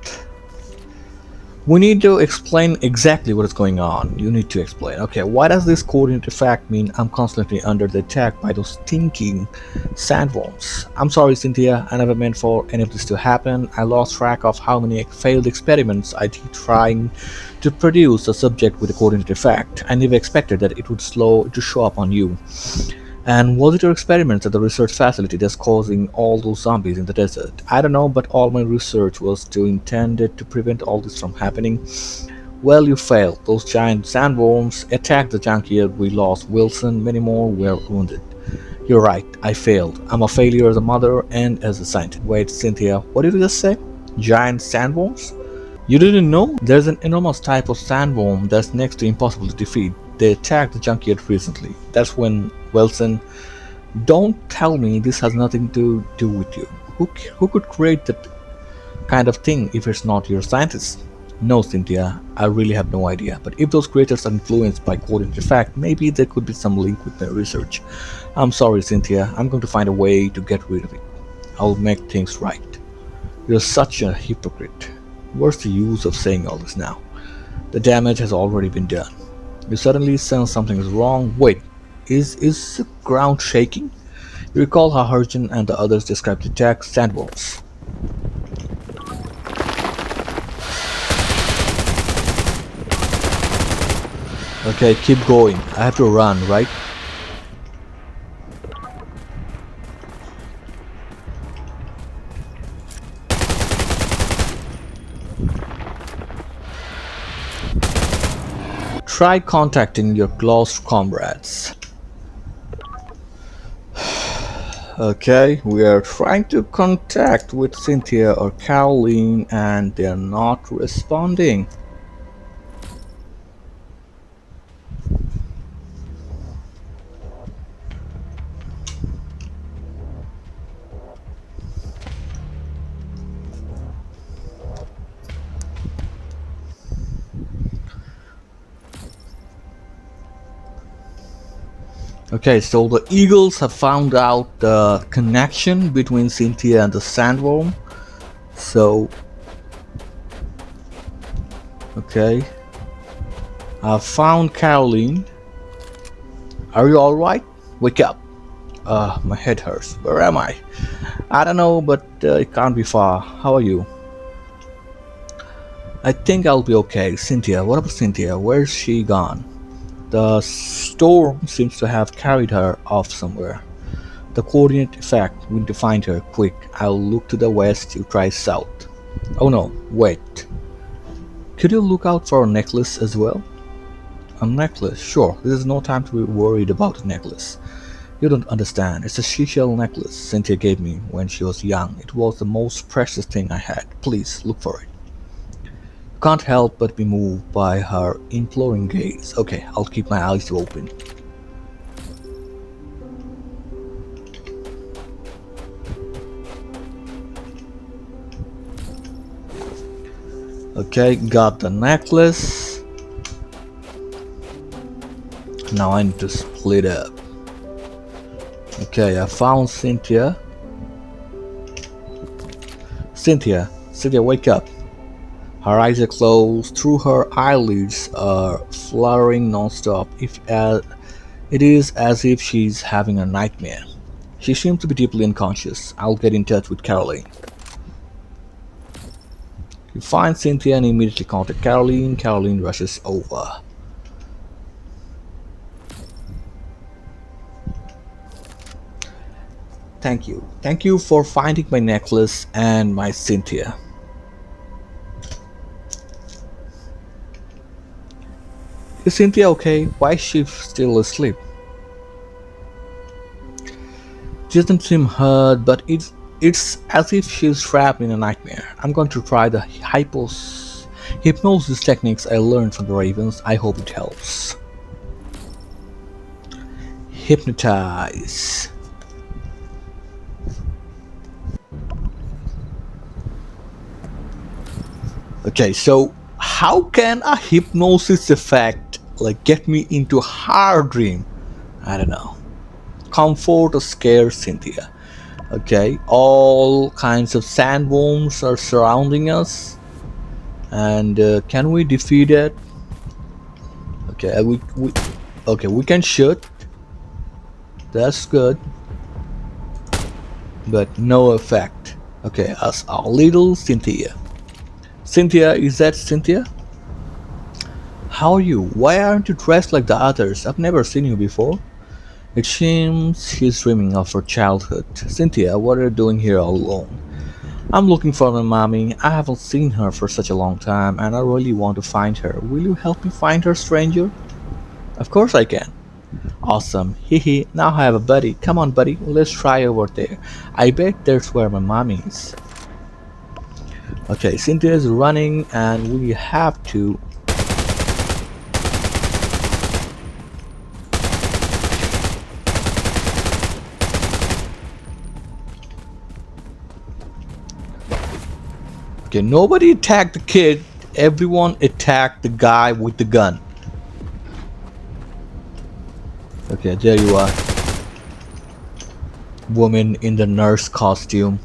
We need to explain exactly what is going on. You need to explain. Okay, why does this coordinate effect mean I'm constantly under the attack by those stinking sandworms? I'm sorry, Cynthia. I never meant for any of this to happen. I lost track of how many failed experiments I did trying to produce a subject with a coordinate effect. I never expected that it would show up on you. And was it your experiments at the research facility that's causing all those zombies in the desert? I don't know, but all my research was intended to prevent all this from happening. Well, you failed. Those giant sandworms attacked the junkyard. We lost Wilson. Many more were wounded. You're right. I failed. I'm a failure as a mother and as a scientist. Wait, Cynthia, what did you just say? Giant sandworms? You didn't know? There's an enormous type of sandworm that's next to impossible to defeat. They attacked the junkyard recently. That's when Wilson. Don't tell me this has nothing to do with you. Who could create that kind of thing if it's not your scientist? No, Cynthia, I really have no idea. But if those creators are influenced by coordinate effect, maybe there could be some link with my research. I'm sorry, Cynthia. I'm going to find a way to get rid of it. I'll make things right. You're such a hypocrite. What's the use of saying all this now? The damage has already been done. You suddenly sense something is wrong. Wait, is the ground shaking? You recall how Hurgen and the others described the attack sandworms. Okay, keep going. I have to run, right? Try contacting your close comrades. Okay, we are trying to contact with Cynthia or Caroline and they're not responding. Okay, so the Eagles have found out the connection between Cynthia and the sandworm. So, okay, I found Caroline. Are you alright? Wake up. My head hurts. Where am I? I don't know, but it can't be far. How are you? I think I'll be okay. Cynthia, what about Cynthia? Where's she gone? The storm seems to have carried her off somewhere. The coordinate effect. We need to find her. Quick. I'll look to the west, you try south. Oh no, wait. Could you look out for a necklace as well? A necklace? Sure. This is no time to be worried about a necklace. You don't understand. It's a seashell necklace Cynthia gave me when she was young. It was the most precious thing I had. Please, look for it. Can't help but be moved by her imploring gaze. Okay, I'll keep my eyes open. Okay, got the necklace. Now I need to split up. Okay, I found Cynthia. Cynthia, wake up. Her eyes are closed. Through her eyelids are fluttering non-stop. It is as if she's having a nightmare. She seems to be deeply unconscious. I'll get in touch with Caroline. You find Cynthia and immediately contact Caroline. Caroline rushes over. Thank you. Thank you for finding my necklace and my Cynthia. Is Cynthia okay? Why is she still asleep? She doesn't seem hurt, but it's as if she's trapped in a nightmare. I'm going to try the hypnosis techniques I learned from the Ravens. I hope it helps. Hypnotize. Okay, so how can a hypnosis effect like get me into a hard dream? I don't know. Comfort or scare Cynthia. Okay, all kinds of sandworms are surrounding us, and can we defeat it? Okay, we can shoot. That's good, but no effect. Okay, as our little Cynthia. Cynthia, is that Cynthia? How are you? Why aren't you dressed like the others? I've never seen you before. It seems she's dreaming of her childhood. Cynthia, what are you doing here all alone? I'm looking for my mommy. I haven't seen her for such a long time and I really want to find her. Will you help me find her, stranger? Of course I can. Awesome. Hehe, now I have a buddy. Come on, buddy, let's try over there. I bet that's where my mommy is. Okay, Cynthia is running and we have to... Okay, nobody attacked the kid, everyone attacked the guy with the gun. Okay, there you are. Woman in the nurse costume.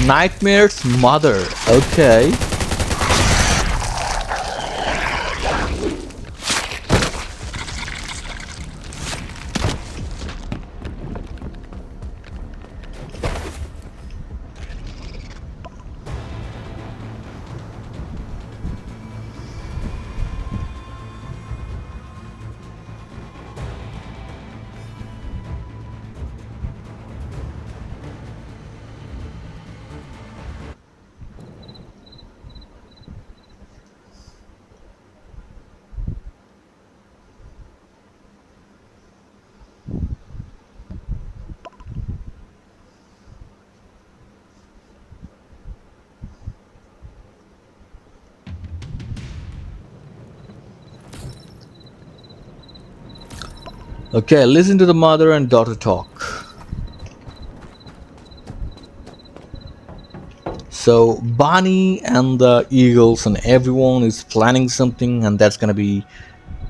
Nightmare's mother. Okay. Okay, listen to the mother and daughter talk. So Bonnie and the Eagles and everyone is planning something, and that's gonna be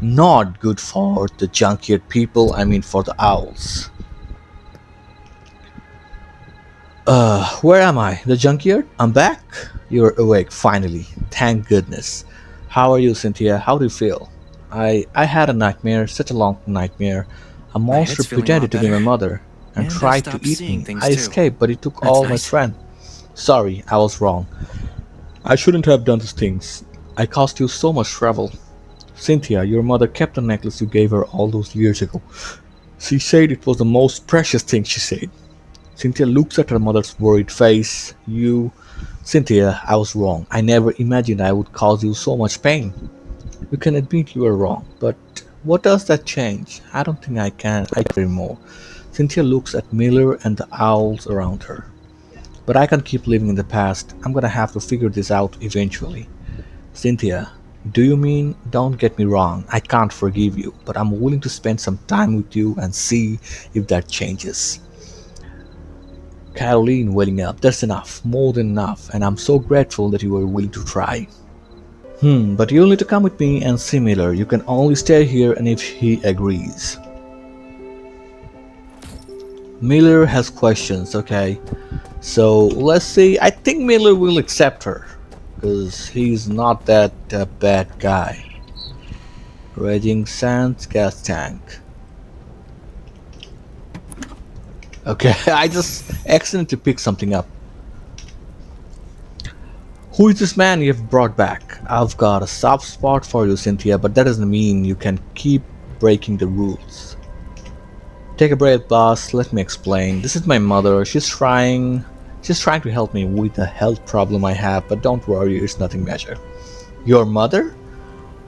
not good for the junkyard people. I mean, for the owls. Where am I? The junkyard? I'm back? You're awake, finally. Thank goodness. How are you, Cynthia? How do you feel? I had a nightmare, such a long nightmare. A My monster head's feeling a pretended lot to be better. my mother and And I tried to stopped eat seeing me. things I too. escaped, but it took That's all my nice. strength. Sorry, I was wrong. I shouldn't have done these things. I caused you so much trouble. Cynthia, your mother kept the necklace you gave her all those years ago. She said it was the most precious thing, she said. Cynthia looks at her mother's worried face. Cynthia, I was wrong. I never imagined I would cause you so much pain. You can admit you were wrong, but what does that change? I don't think I can anymore. Cynthia looks at Miller and the owls around her. But I can't keep living in the past. I'm gonna have to figure this out eventually. Cynthia, do you mean, don't get me wrong, I can't forgive you, but I'm willing to spend some time with you and see if that changes. Caroline welling up, that's enough, more than enough, and I'm so grateful that you were willing to try. But you'll need to come with me and see Miller. You can only stay here and if he agrees. Miller has questions, okay? So let's see. I think Miller will accept her because he's not that bad guy. Raging Sands gas tank. Okay, I just accidentally picked something up. Who is this man you have brought back? I've got a soft spot for you, Cynthia, but that doesn't mean you can keep breaking the rules. Take a breath, boss. Let me explain. This is my mother. She's trying to help me with a health problem I have, but don't worry, it's nothing major. Your mother?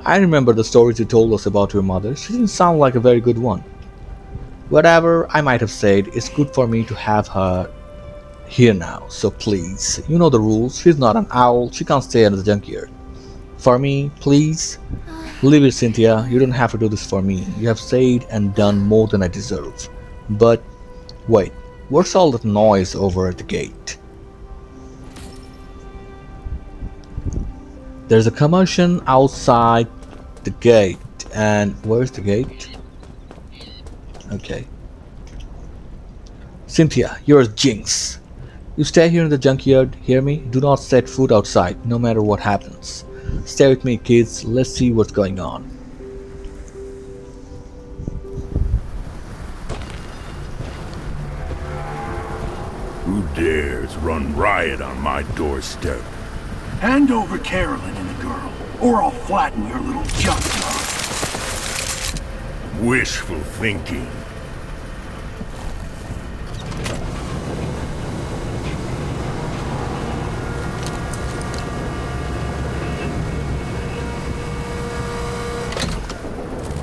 I remember the stories you told us about your mother. She didn't sound like a very good one. Whatever I might have said, it's good for me to have her here now, so please. You know the rules. She's not an owl. She can't stay in the junkyard. For me, please, leave it, Cynthia. You don't have to do this for me. You have said and done more than I deserve. But wait, what's all that noise over at the gate? There's a commotion outside the gate. And where's the gate? Okay. Cynthia, you're a jinx. You stay here in the junkyard, hear me? Do not set foot outside, no matter what happens. Stay with me, kids. Let's see what's going on. Who dares run riot on my doorstep? Hand over Carolyn and the girl, or I'll flatten your little junk jar. Wishful thinking.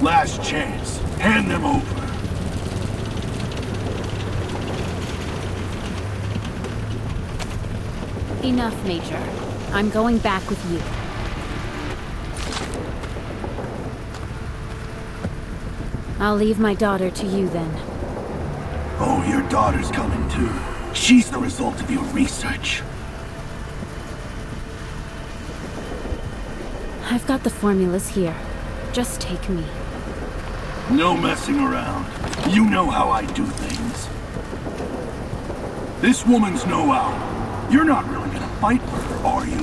Last chance. Hand them over. Enough, Major. I'm going back with you. I'll leave my daughter to you then. Oh, your daughter's coming too. She's the result of your research. I've got the formulas here. Just take me. No messing around. You know how I do things. This woman's no owl. You're not really gonna fight for her, are you?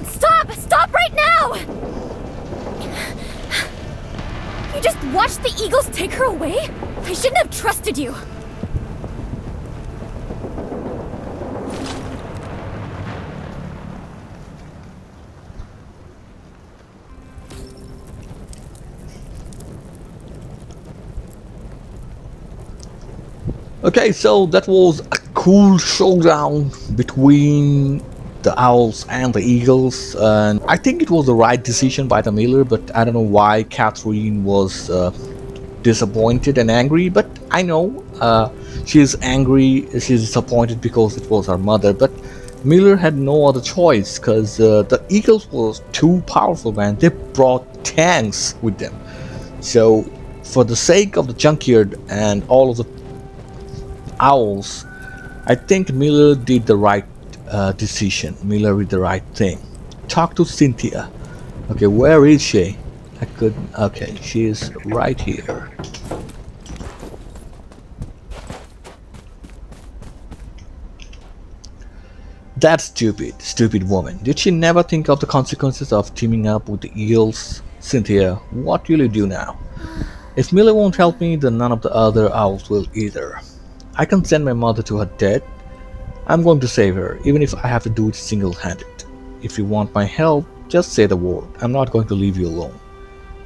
Stop! Stop right now! You just watched the Eagles take her away? I shouldn't have trusted you. Okay, so that was a cool showdown between the Owls and the Eagles, and I think it was the right decision by the Miller, but I don't know why Catherine was disappointed and angry, but I know she's angry, she's disappointed because it was her mother, but Miller had no other choice because the Eagles was too powerful, man. They brought tanks with them. So for the sake of the junkyard and all of the owls, I think Miller did the right decision. Miller did the right thing. talk to Cynthia. Okay, where is she? I couldn't. Okay, she is right here. That stupid woman. Did she never think of the consequences of teaming up with the eels? Cynthia, what will you do now? If Millie won't help me, then none of the other owls will either. I can send my mother to her death. I'm going to save her, even if I have to do it single-handed. If you want my help, just say the word. I'm not going to leave you alone.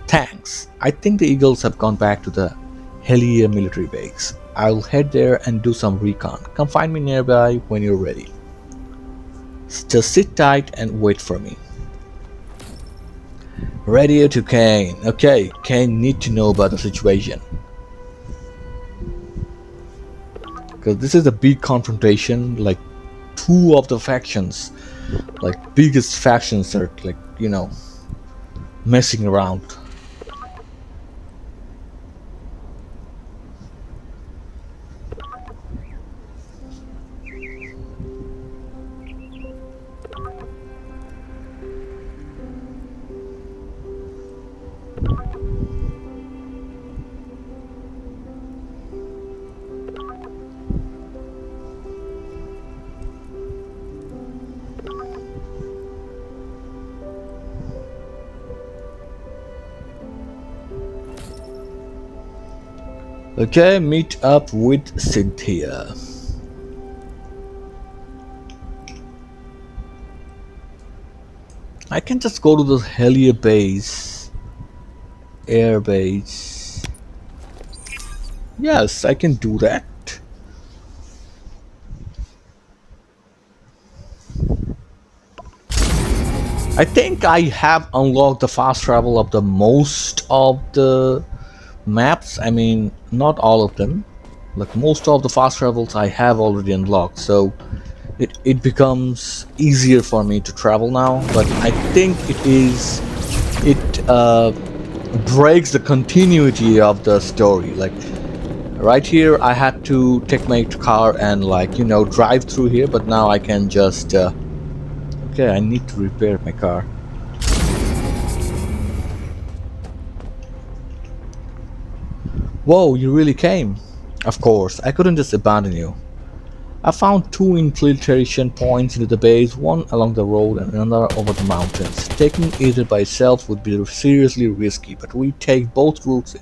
Thanks. I think the eagles have gone back to the Helia military base. I'll head there and do some recon. Come find me nearby when you're ready. Just sit tight and wait for me. Radio to Caine. Okay, Caine need to know about the situation. Because this is a big confrontation, like two of the factions, like biggest factions are like, messing around. Okay, meet up with Cynthia. I can just go to the Helia base, air base. Yes, I can do that. I think I have unlocked the fast travel of the most of the maps. I mean, not all of them. Like most of the fast travels I have already unlocked, so it becomes easier for me to travel now. But I think it breaks the continuity of the story. Like right here, I had to take my car and drive through here, but now I can just. Okay, I need to repair my car. Whoa, you really came. Of course, I couldn't just abandon you. I found two infiltration points into the base, one along the road and another over the mountains. Taking either by itself would be seriously risky, but we take both routes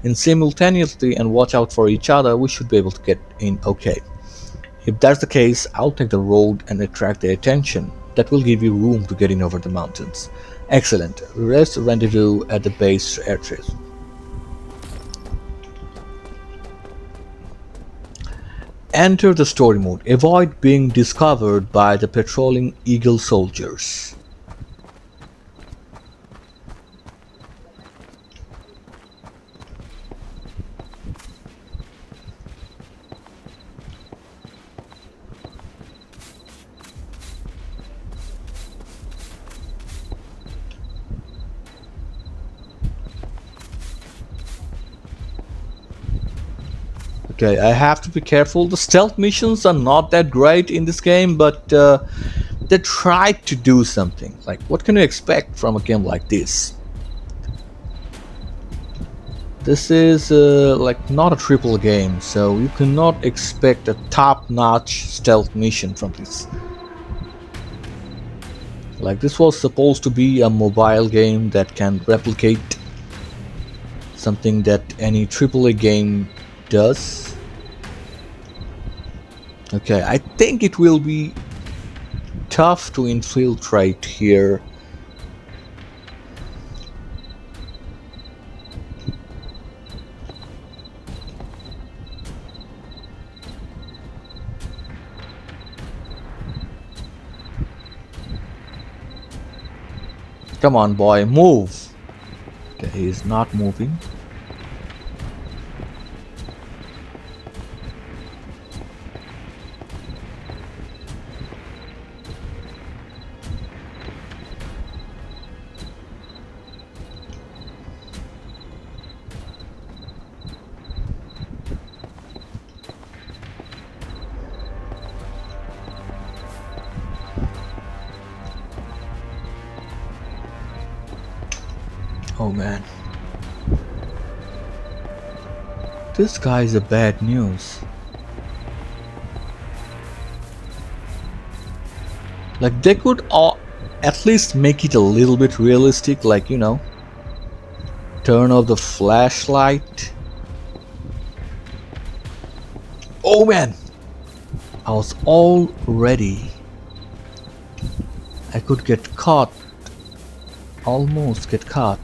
in simultaneously and watch out for each other, we should be able to get in okay. If that's the case, I'll take the road and attract their attention. That will give you room to get in over the mountains. Excellent. Rest rendezvous at the base airtrace. Enter the story mode. Avoid being discovered by the patrolling eagle soldiers. Okay, I have to be careful. The stealth missions are not that great in this game, but they tried to do something. Like, what can you expect from a game like this? This is like not a triple game, so you cannot expect a top-notch stealth mission from this. Like, this was supposed to be a mobile game that can replicate something that any AAA game does. Okay, I think it will be tough to infiltrate here. Come on, boy, move! Okay, he's not moving. Oh man. This guy is a bad news. Like they could at least make it a little bit realistic, like turn off the flashlight. Oh man! I was all ready. I could get caught. Almost get caught.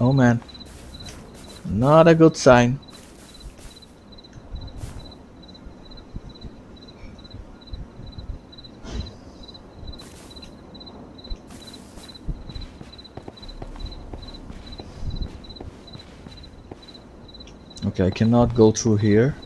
Oh man. Not a good sign. Okay, I cannot go through here.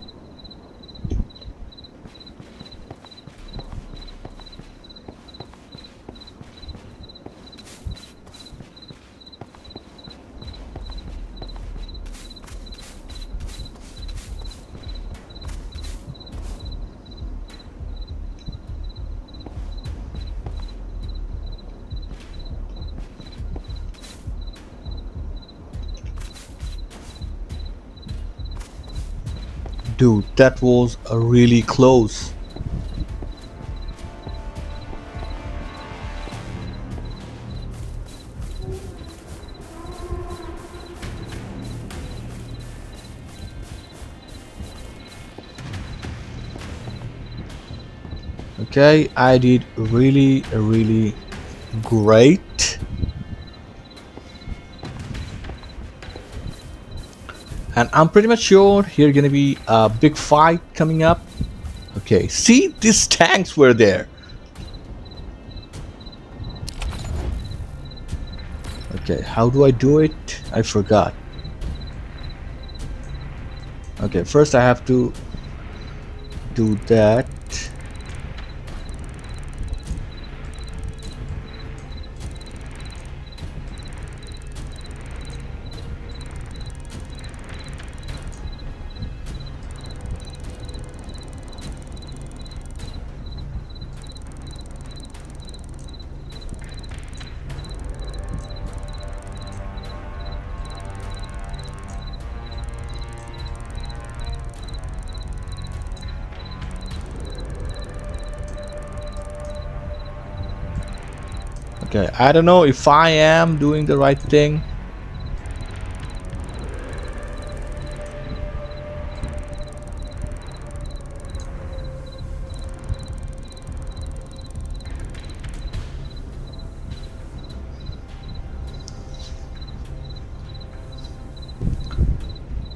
Dude, that was really close. Okay, I did really great. And I'm pretty much sure here gonna be a big fight coming up. Okay, see, these tanks were there. Okay, how do I do it? I forgot. Okay, first I have to do that. Okay, I don't know if I am doing the right thing.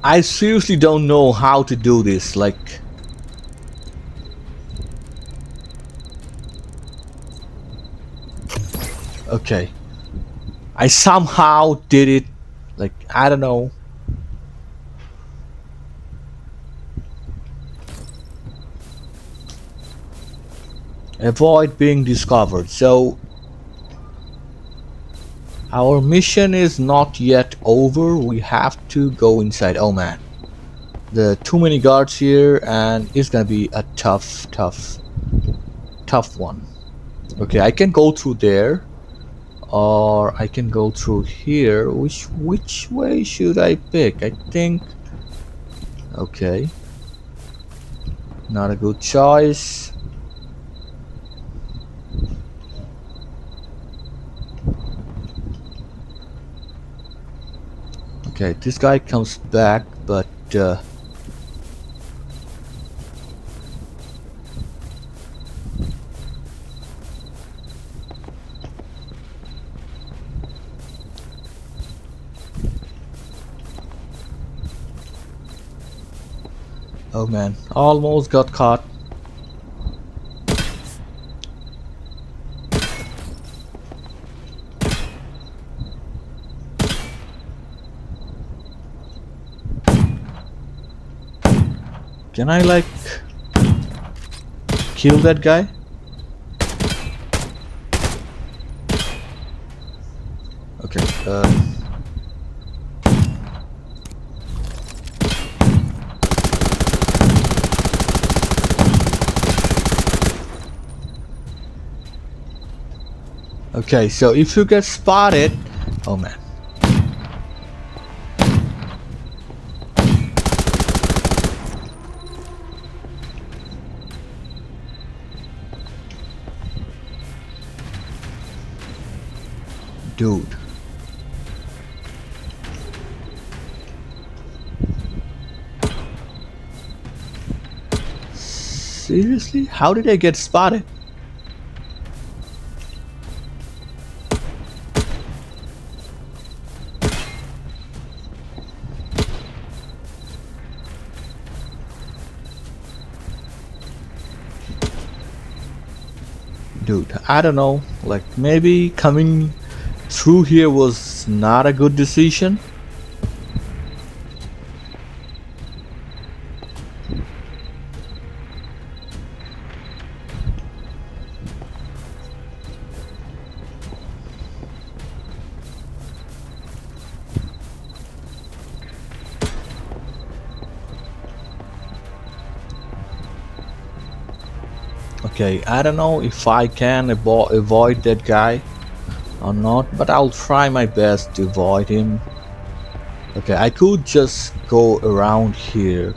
I seriously don't know how to do this, like... Okay. I somehow did it, like, I don't know. Avoid being discovered. So, our mission is not yet over. We have to go inside. Oh man. There are too many guards here and it's gonna be a tough one. Okay, I can go through there. Or I can go through here. Which way should I pick? I think... Okay. Not a good choice. Okay, this guy comes back, but... Oh man, almost got caught. Can I like kill that guy? Okay, Okay, so if you get spotted, oh man. Dude. Seriously? How did I get spotted? Dude, I don't know. Like, maybe coming through here was not a good decision. Okay, I don't know if I can avoid that guy or not, but I'll try my best to avoid him. Okay, I could just go around here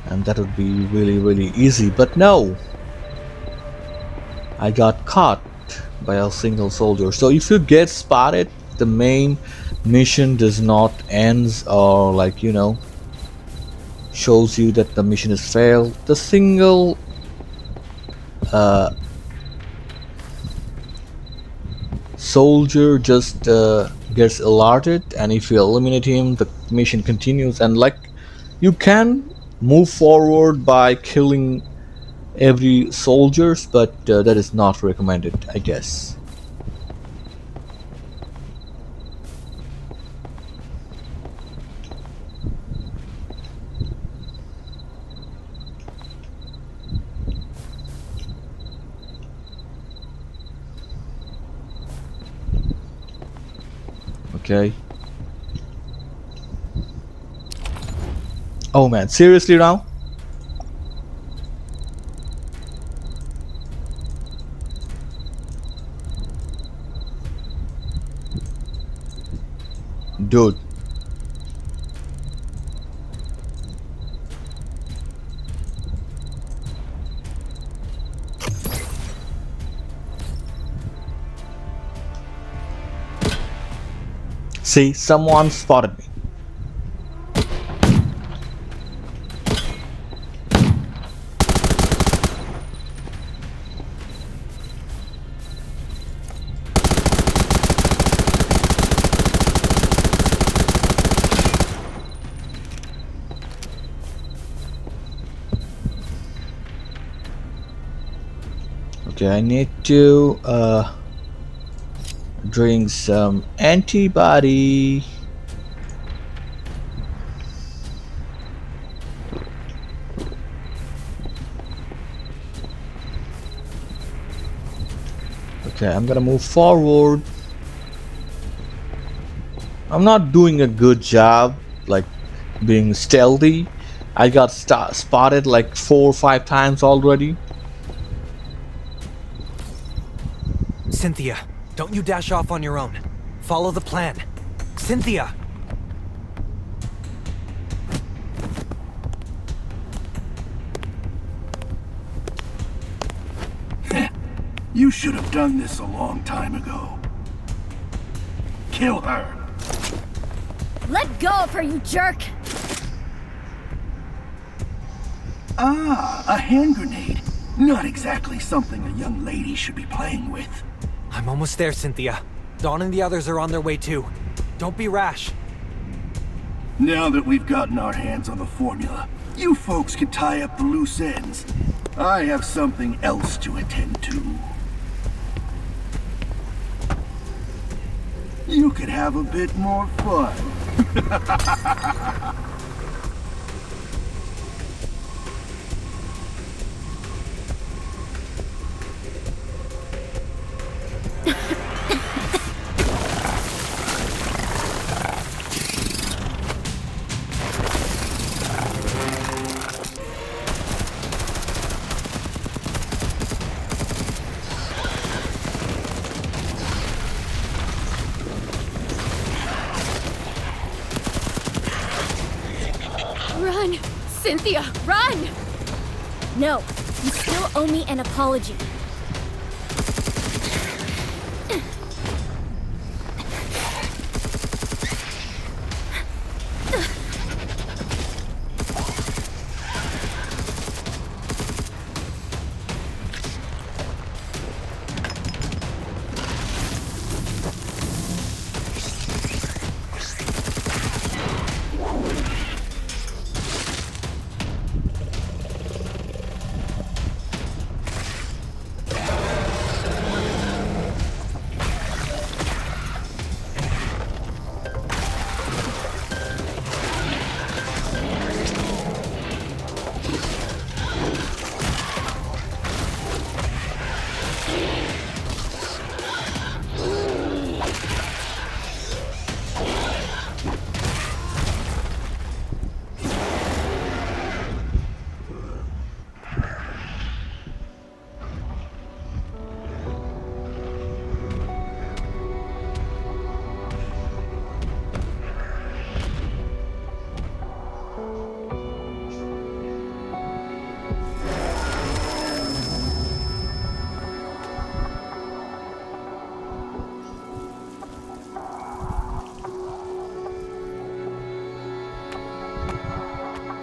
and that would be really easy, but no! I got caught by a single soldier. So if you get spotted, the main mission does not end, or like, you know, shows you that the mission is failed. The single soldier just gets alerted, and if you eliminate him, the mission continues. And like, you can move forward by killing every soldiers, but that is not recommended, I guess. Okay. Oh man, seriously now? Dude. See, someone spotted me. Okay, I need to drink some antibody. Okay, I'm gonna move forward. I'm not doing a good job, like being stealthy. I got spotted like 4 or 5 times already. Cynthia, don't you dash off on your own. Follow the plan. Cynthia! You should have done this a long time ago. Kill her! Let go of her, you jerk! Ah, a hand grenade. Not exactly something a young lady should be playing with. I'm almost there, Cynthia. Dawn and the others are on their way too. Don't be rash. Now that we've gotten our hands on the formula, you folks can tie up the loose ends. I have something else to attend to. You could have a bit more fun. Cynthia, run! No, you still owe me an apology.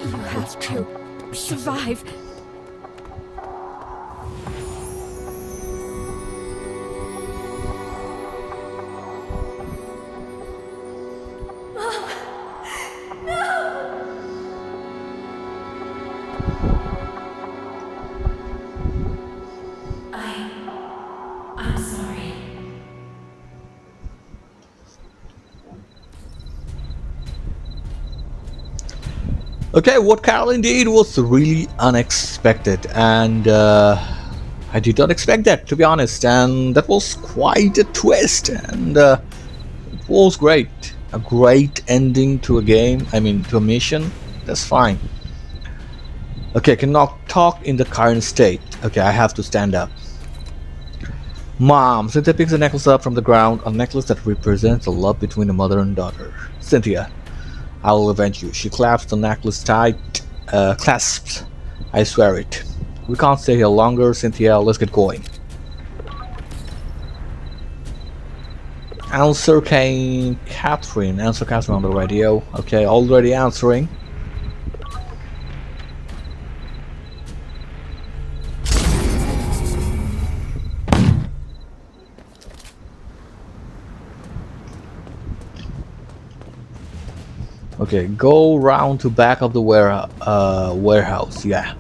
You have to survive. I'm sorry. Okay, what Caroline did was really unexpected, and I did not expect that, to be honest, and that was quite a twist, and it was great. A great ending to a game, I mean to a mission. That's fine. Okay, I cannot talk in the current state. Okay, I have to stand up. Mom, Cynthia picks the necklace up from the ground, a necklace that represents the love between a mother and daughter. Cynthia, I will avenge you. She clasps the necklace tight, clasps. I swear it. We can't stay here longer, Cynthia. Let's get going. Answer Caine, Catherine. Answer Catherine on the radio. Okay, already answering. Okay, go round to back of the warehouse. Yeah.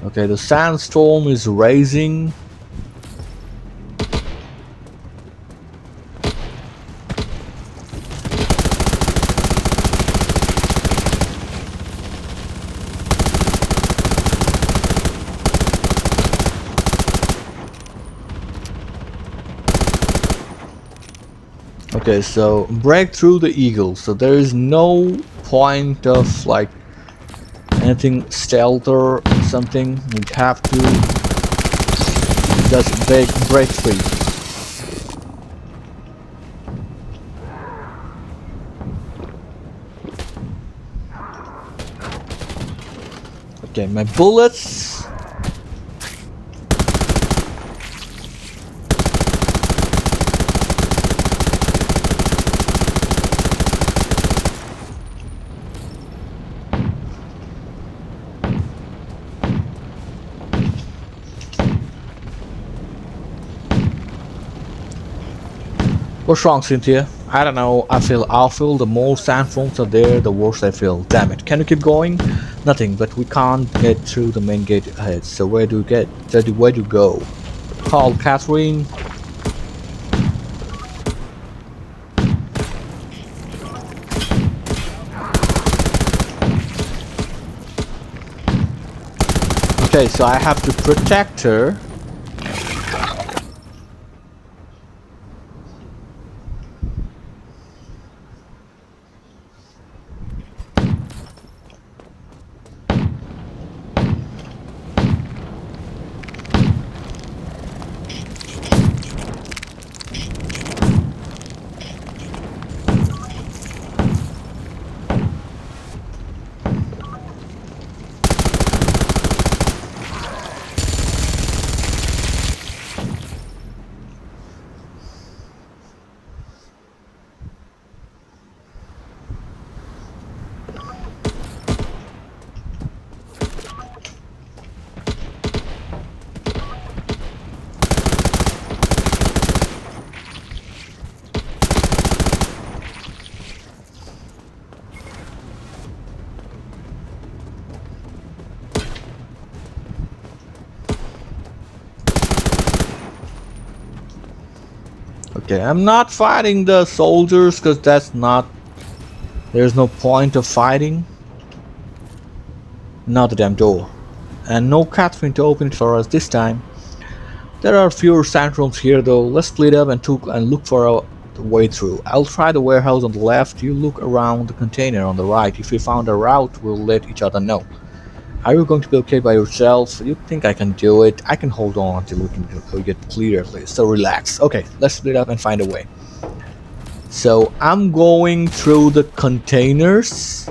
Okay, the sandstorm is rising. Okay, so break through the eagle. So there is no point of like anything stealth or something. We have to just break free. Okay, my bullets. What's wrong, Cynthia? I don't know. I feel awful. The more sandforms are there, the worse I feel. Damn it. Can you keep going? Nothing, but we can't get through the main gate ahead. So where do you go? Call Catherine. Okay, so I have to protect her. Okay, I'm not fighting the soldiers because that's not. There's no point of fighting. Not the damn door. And no Catherine to open it for us this time. There are fewer sand rooms here though. Let's split up and look for a way through. I'll try the warehouse on the left. You look around the container on the right. If we found a route, we'll let each other know. Are you going to be okay by yourself? You think I can do it? I can hold on until we get clear at least. So relax. Okay, let's split up and find a way. So I'm going through the containers.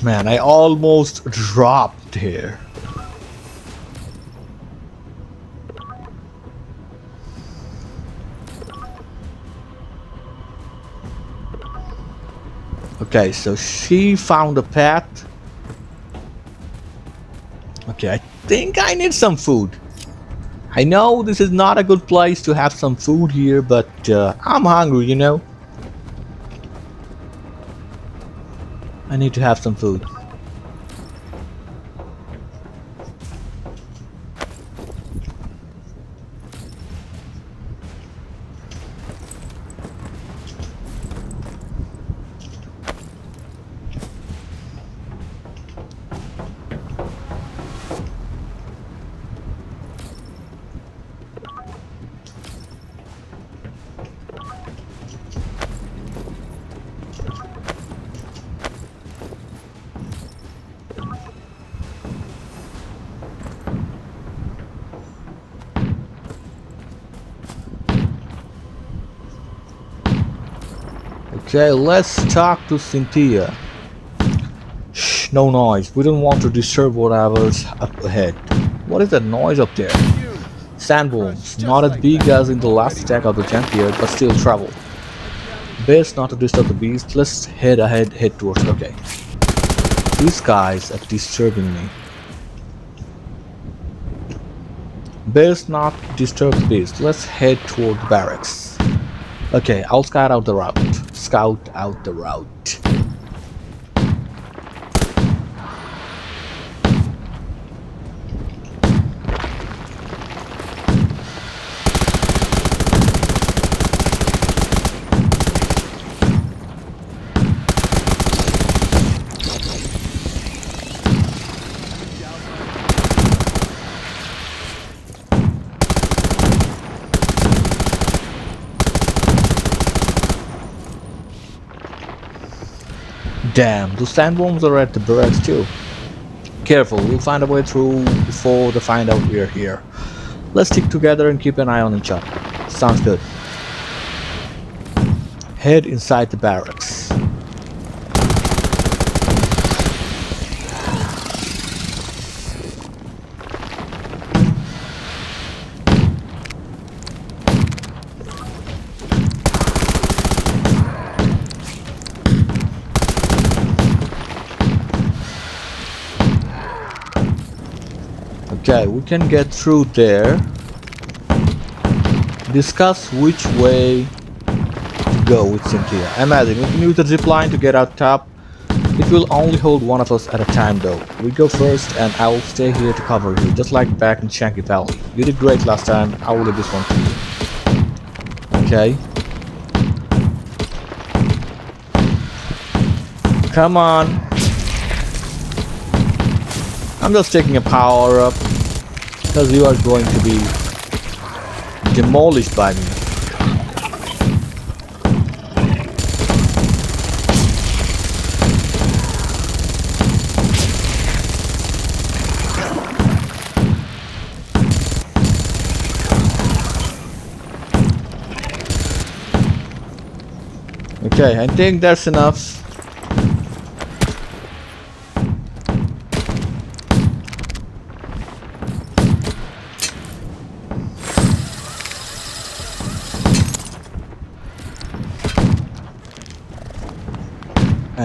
Man, I almost dropped here. Okay, so she found a path. Okay, I think I need some food. I know this is not a good place to have some food here, but I'm hungry, you know? I need to have some food. Okay, let's talk to Cynthia. Shh, no noise. We don't want to disturb whatever's up ahead. What is that noise up there? Sandworms, not as big as in the last attack of the champion, but still travel. Best not to disturb the beast. Let's head towards. Okay. These guys are disturbing me. Best not disturb the beast. Let's head toward the barracks. Okay, I'll scout out the route. Scout out the route. Damn, those sandworms are at the barracks too. Careful, we'll find a way through before they find out we're here. Let's stick together and keep an eye on each other. Sounds good. Head inside the barracks. Okay, we can get through there. Discuss which way to go with Cynthia. Imagine we can use the zip line to get out top. It will only hold one of us at a time though. We go first and I will stay here to cover you, just like back in Shanky Valley. You did great last time, I will leave this one to you. Okay. Come on. I'm just taking a power up because you are going to be demolished by me. Okay, I think that's enough.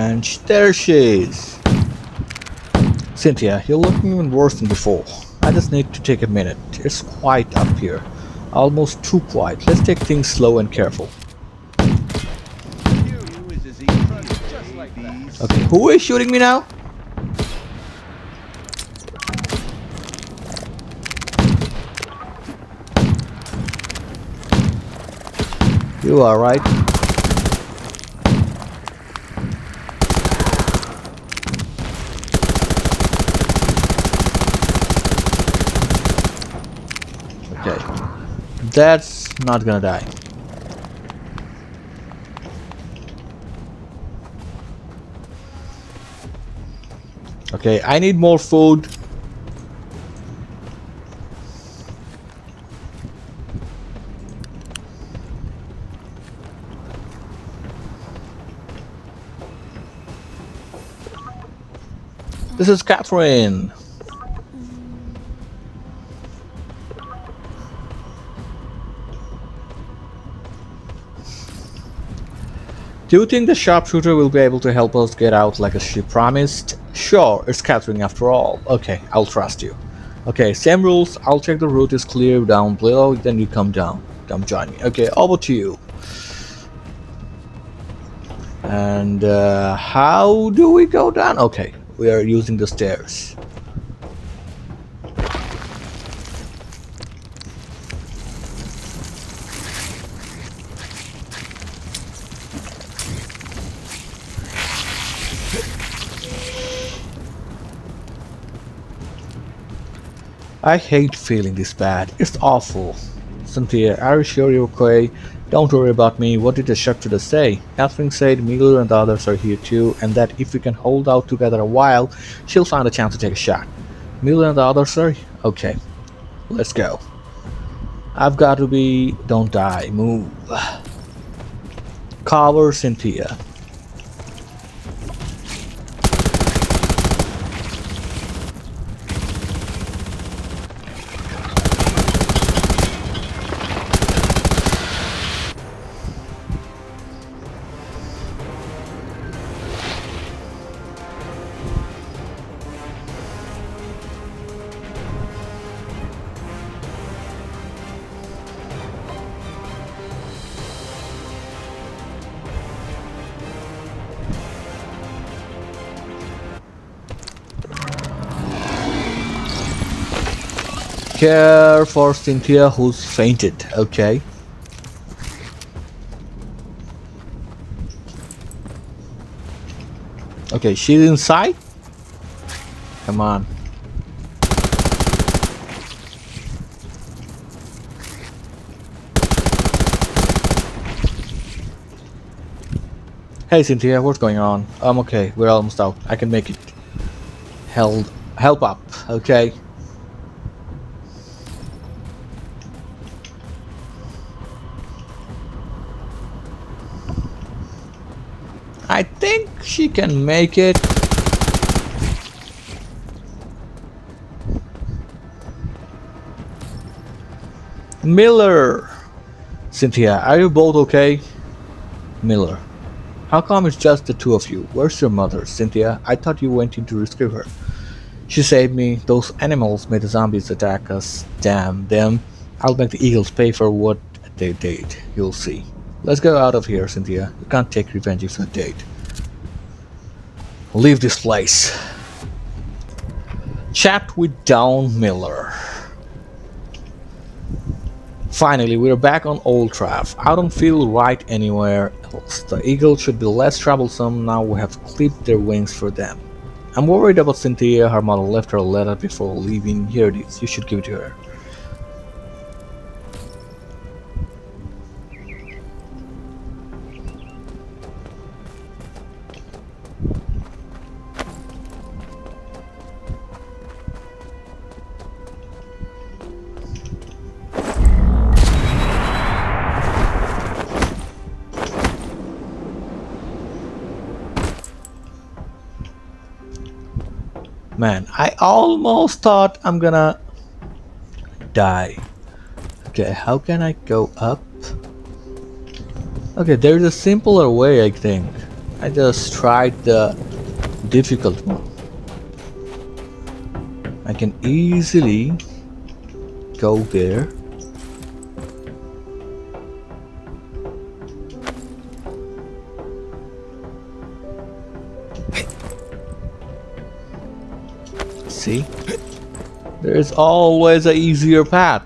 And there she is. Cynthia, you're looking even worse than before. I just need to take a minute. It's quiet up here. Almost too quiet. Let's take things slow and careful. Okay, who is shooting me now? You are right. Okay, that's not gonna die. Okay, I need more food. This is Catherine. Do you think the sharpshooter will be able to help us get out like she promised? Sure, it's Catherine after all. Okay, I'll trust you. Okay, same rules. I'll check the route is clear down below, then you come down. Come join me. Okay, over to you. And how do we go down? Okay, we are using the stairs. I hate feeling this bad. It's awful. Cynthia, are you sure you're okay? Don't worry about me. What did the sharpshooter say? Catherine said Miller and the others are here too, and that if we can hold out together a while, she'll find a chance to take a shot. Miller and the others are? Okay, let's go. I've got to be... Don't die. Move. Cover Cynthia. Care for Cynthia who's fainted, okay. Okay, she's inside? Come on. Hey Cynthia, what's going on? I'm okay, we're almost out. I can make it. Help up, okay? I think she can make it. Miller! Cynthia, are you both okay? Miller. How come it's just the two of you? Where's your mother, Cynthia? I thought you went in to rescue her. She saved me. Those animals made the zombies attack us. Damn them. I'll make the eagles pay for what they did. You'll see. Let's go out of here, Cynthia. You can't take revenge if you did. Leave this place. Chat with Dawn Miller. Finally, we're back on Old Traff. I don't feel right anywhere else. The eagles should be less troublesome now we have clipped their wings for them. I'm worried about Cynthia. Her mother left her a letter before leaving. Here it is. You should give it to her. Man, I almost thought I'm gonna die. Okay, how can I go up? Okay, there's a simpler way, I think. I just tried the difficult one. I can easily go there. See? There is always an easier path.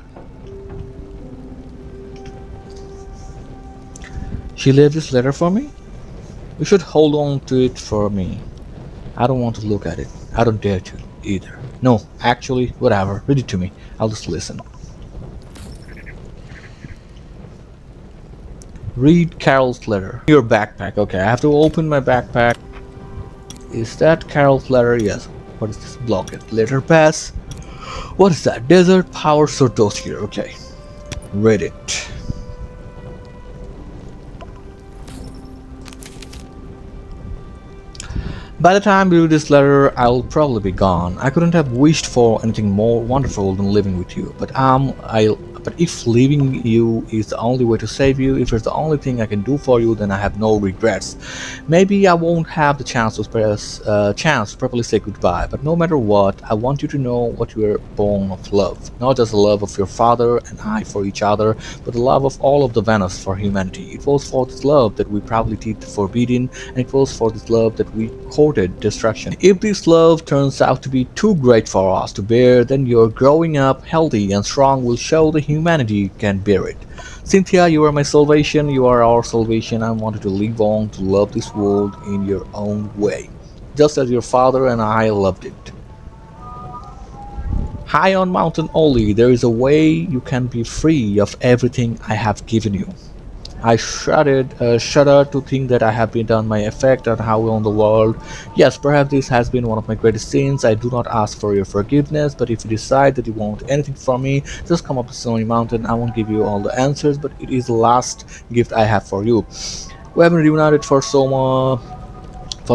She left this letter for me? You should hold on to it for me. I don't want to look at it. I don't dare to either. No, actually, whatever. Read it to me. I'll just listen. Read Carol's letter. Your backpack. Okay, I have to open my backpack. Is that Carol's letter? Yes. What is this? Block it. Letter pass. What is that? Desert power dossier. Okay. Read it. By the time you read this letter, I'll probably be gone. I couldn't have wished for anything more wonderful than living with you. But if leaving you is the only way to save you, if it's the only thing I can do for you, then I have no regrets. Maybe I won't have the chance to properly say goodbye. But no matter what, I want you to know what you were born of love. Not just the love of your father and I for each other, but the love of all of the Venus for humanity. It was for this love that we proudly did the forbidden, and it was for this love that we courted destruction. If this love turns out to be too great for us to bear, then your growing up healthy and strong will show the humanity can bear it. Cynthia, you are my salvation, you are our salvation. I wanted to live on to love this world in your own way, just as your father and I loved it. High on Mountain Oli, there is a way you can be free of everything I have given you. I shudder to think that I have been done my effect on how on the world. Yes, perhaps this has been one of my greatest sins. I do not ask for your forgiveness, but if you decide that you want anything from me, just come up to Stony Mountain. I won't give you all the answers, but it is the last gift I have for you. We have been reunited for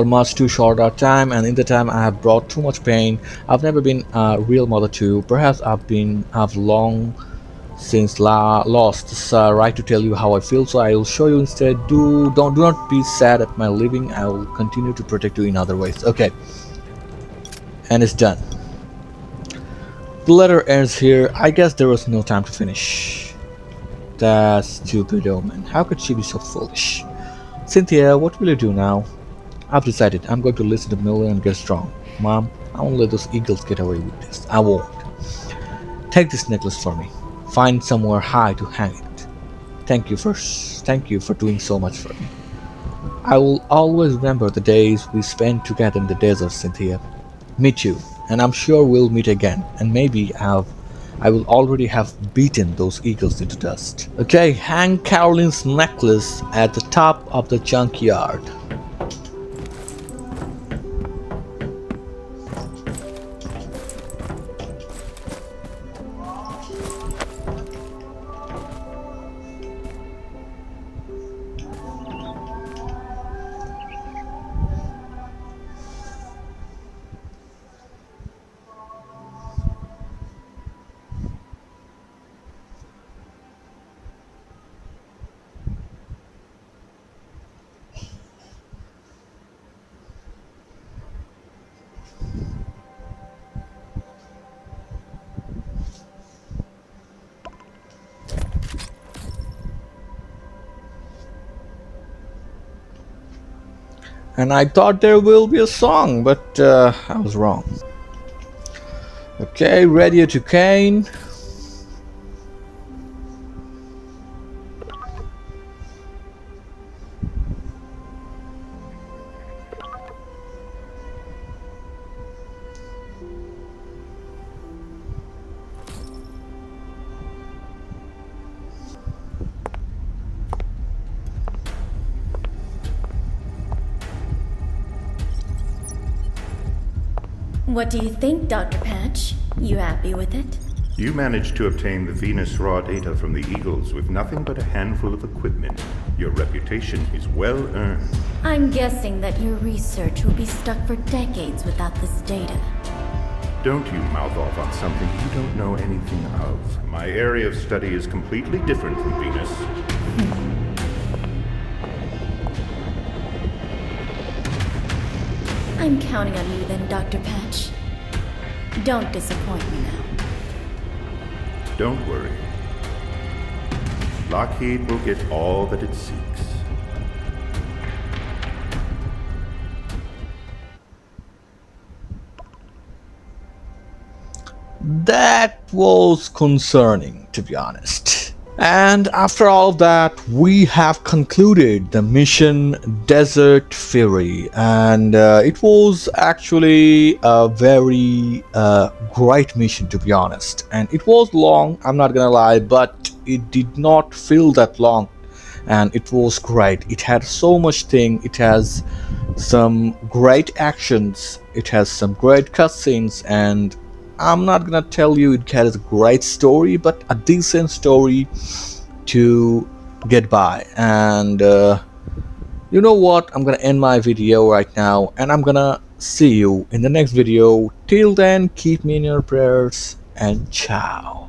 much too short a time, and in the time I have brought too much pain. I've never been a real mother to you. Perhaps I've long since lost the right to tell you how I feel, so I will show you instead. Do not be sad at my leaving. I will continue to protect you in other ways. Okay, and it's done. The letter ends here. I guess there was no time to finish. That stupid omen. How could she be so foolish? Cynthia, what will you do now? I've decided. I'm going to listen to Miller and get strong. Mom, I won't let those eagles get away with this. I won't. Take this necklace for me. Find somewhere high to hang it. Thank you for doing so much for me. I will always remember the days we spent together in the desert, Cynthia. Me too, and I'm sure we'll meet again, and maybe I will already have beaten those eagles into dust. Okay, hang Caroline's necklace at the top of the junkyard. And I thought there will be a song, but I was wrong. Okay, radio to Caine. What do you think, Dr. Patch? You happy with it? You managed to obtain the Venus raw data from the Eagles with nothing but a handful of equipment. Your reputation is well earned. I'm guessing that your research will be stuck for decades without this data. Don't you mouth off on something you don't know anything of. My area of study is completely different from Venus. I'm counting on you then, Dr. Patch. Don't disappoint me now. Don't worry. Lockheed will get all that it seeks. That was concerning, to be honest. And after all of that, we have concluded the mission Desert Fury, and it was actually a very great mission, to be honest. And it was long, I'm not gonna lie, but it did not feel that long, and it was great. It had so much thing. It has some great actions. It has some great cutscenes, and I'm not gonna tell you it has a great story, but a decent story to get by. And you know what? I'm gonna end my video right now, and I'm gonna see you in the next video. Till then, keep me in your prayers, and ciao.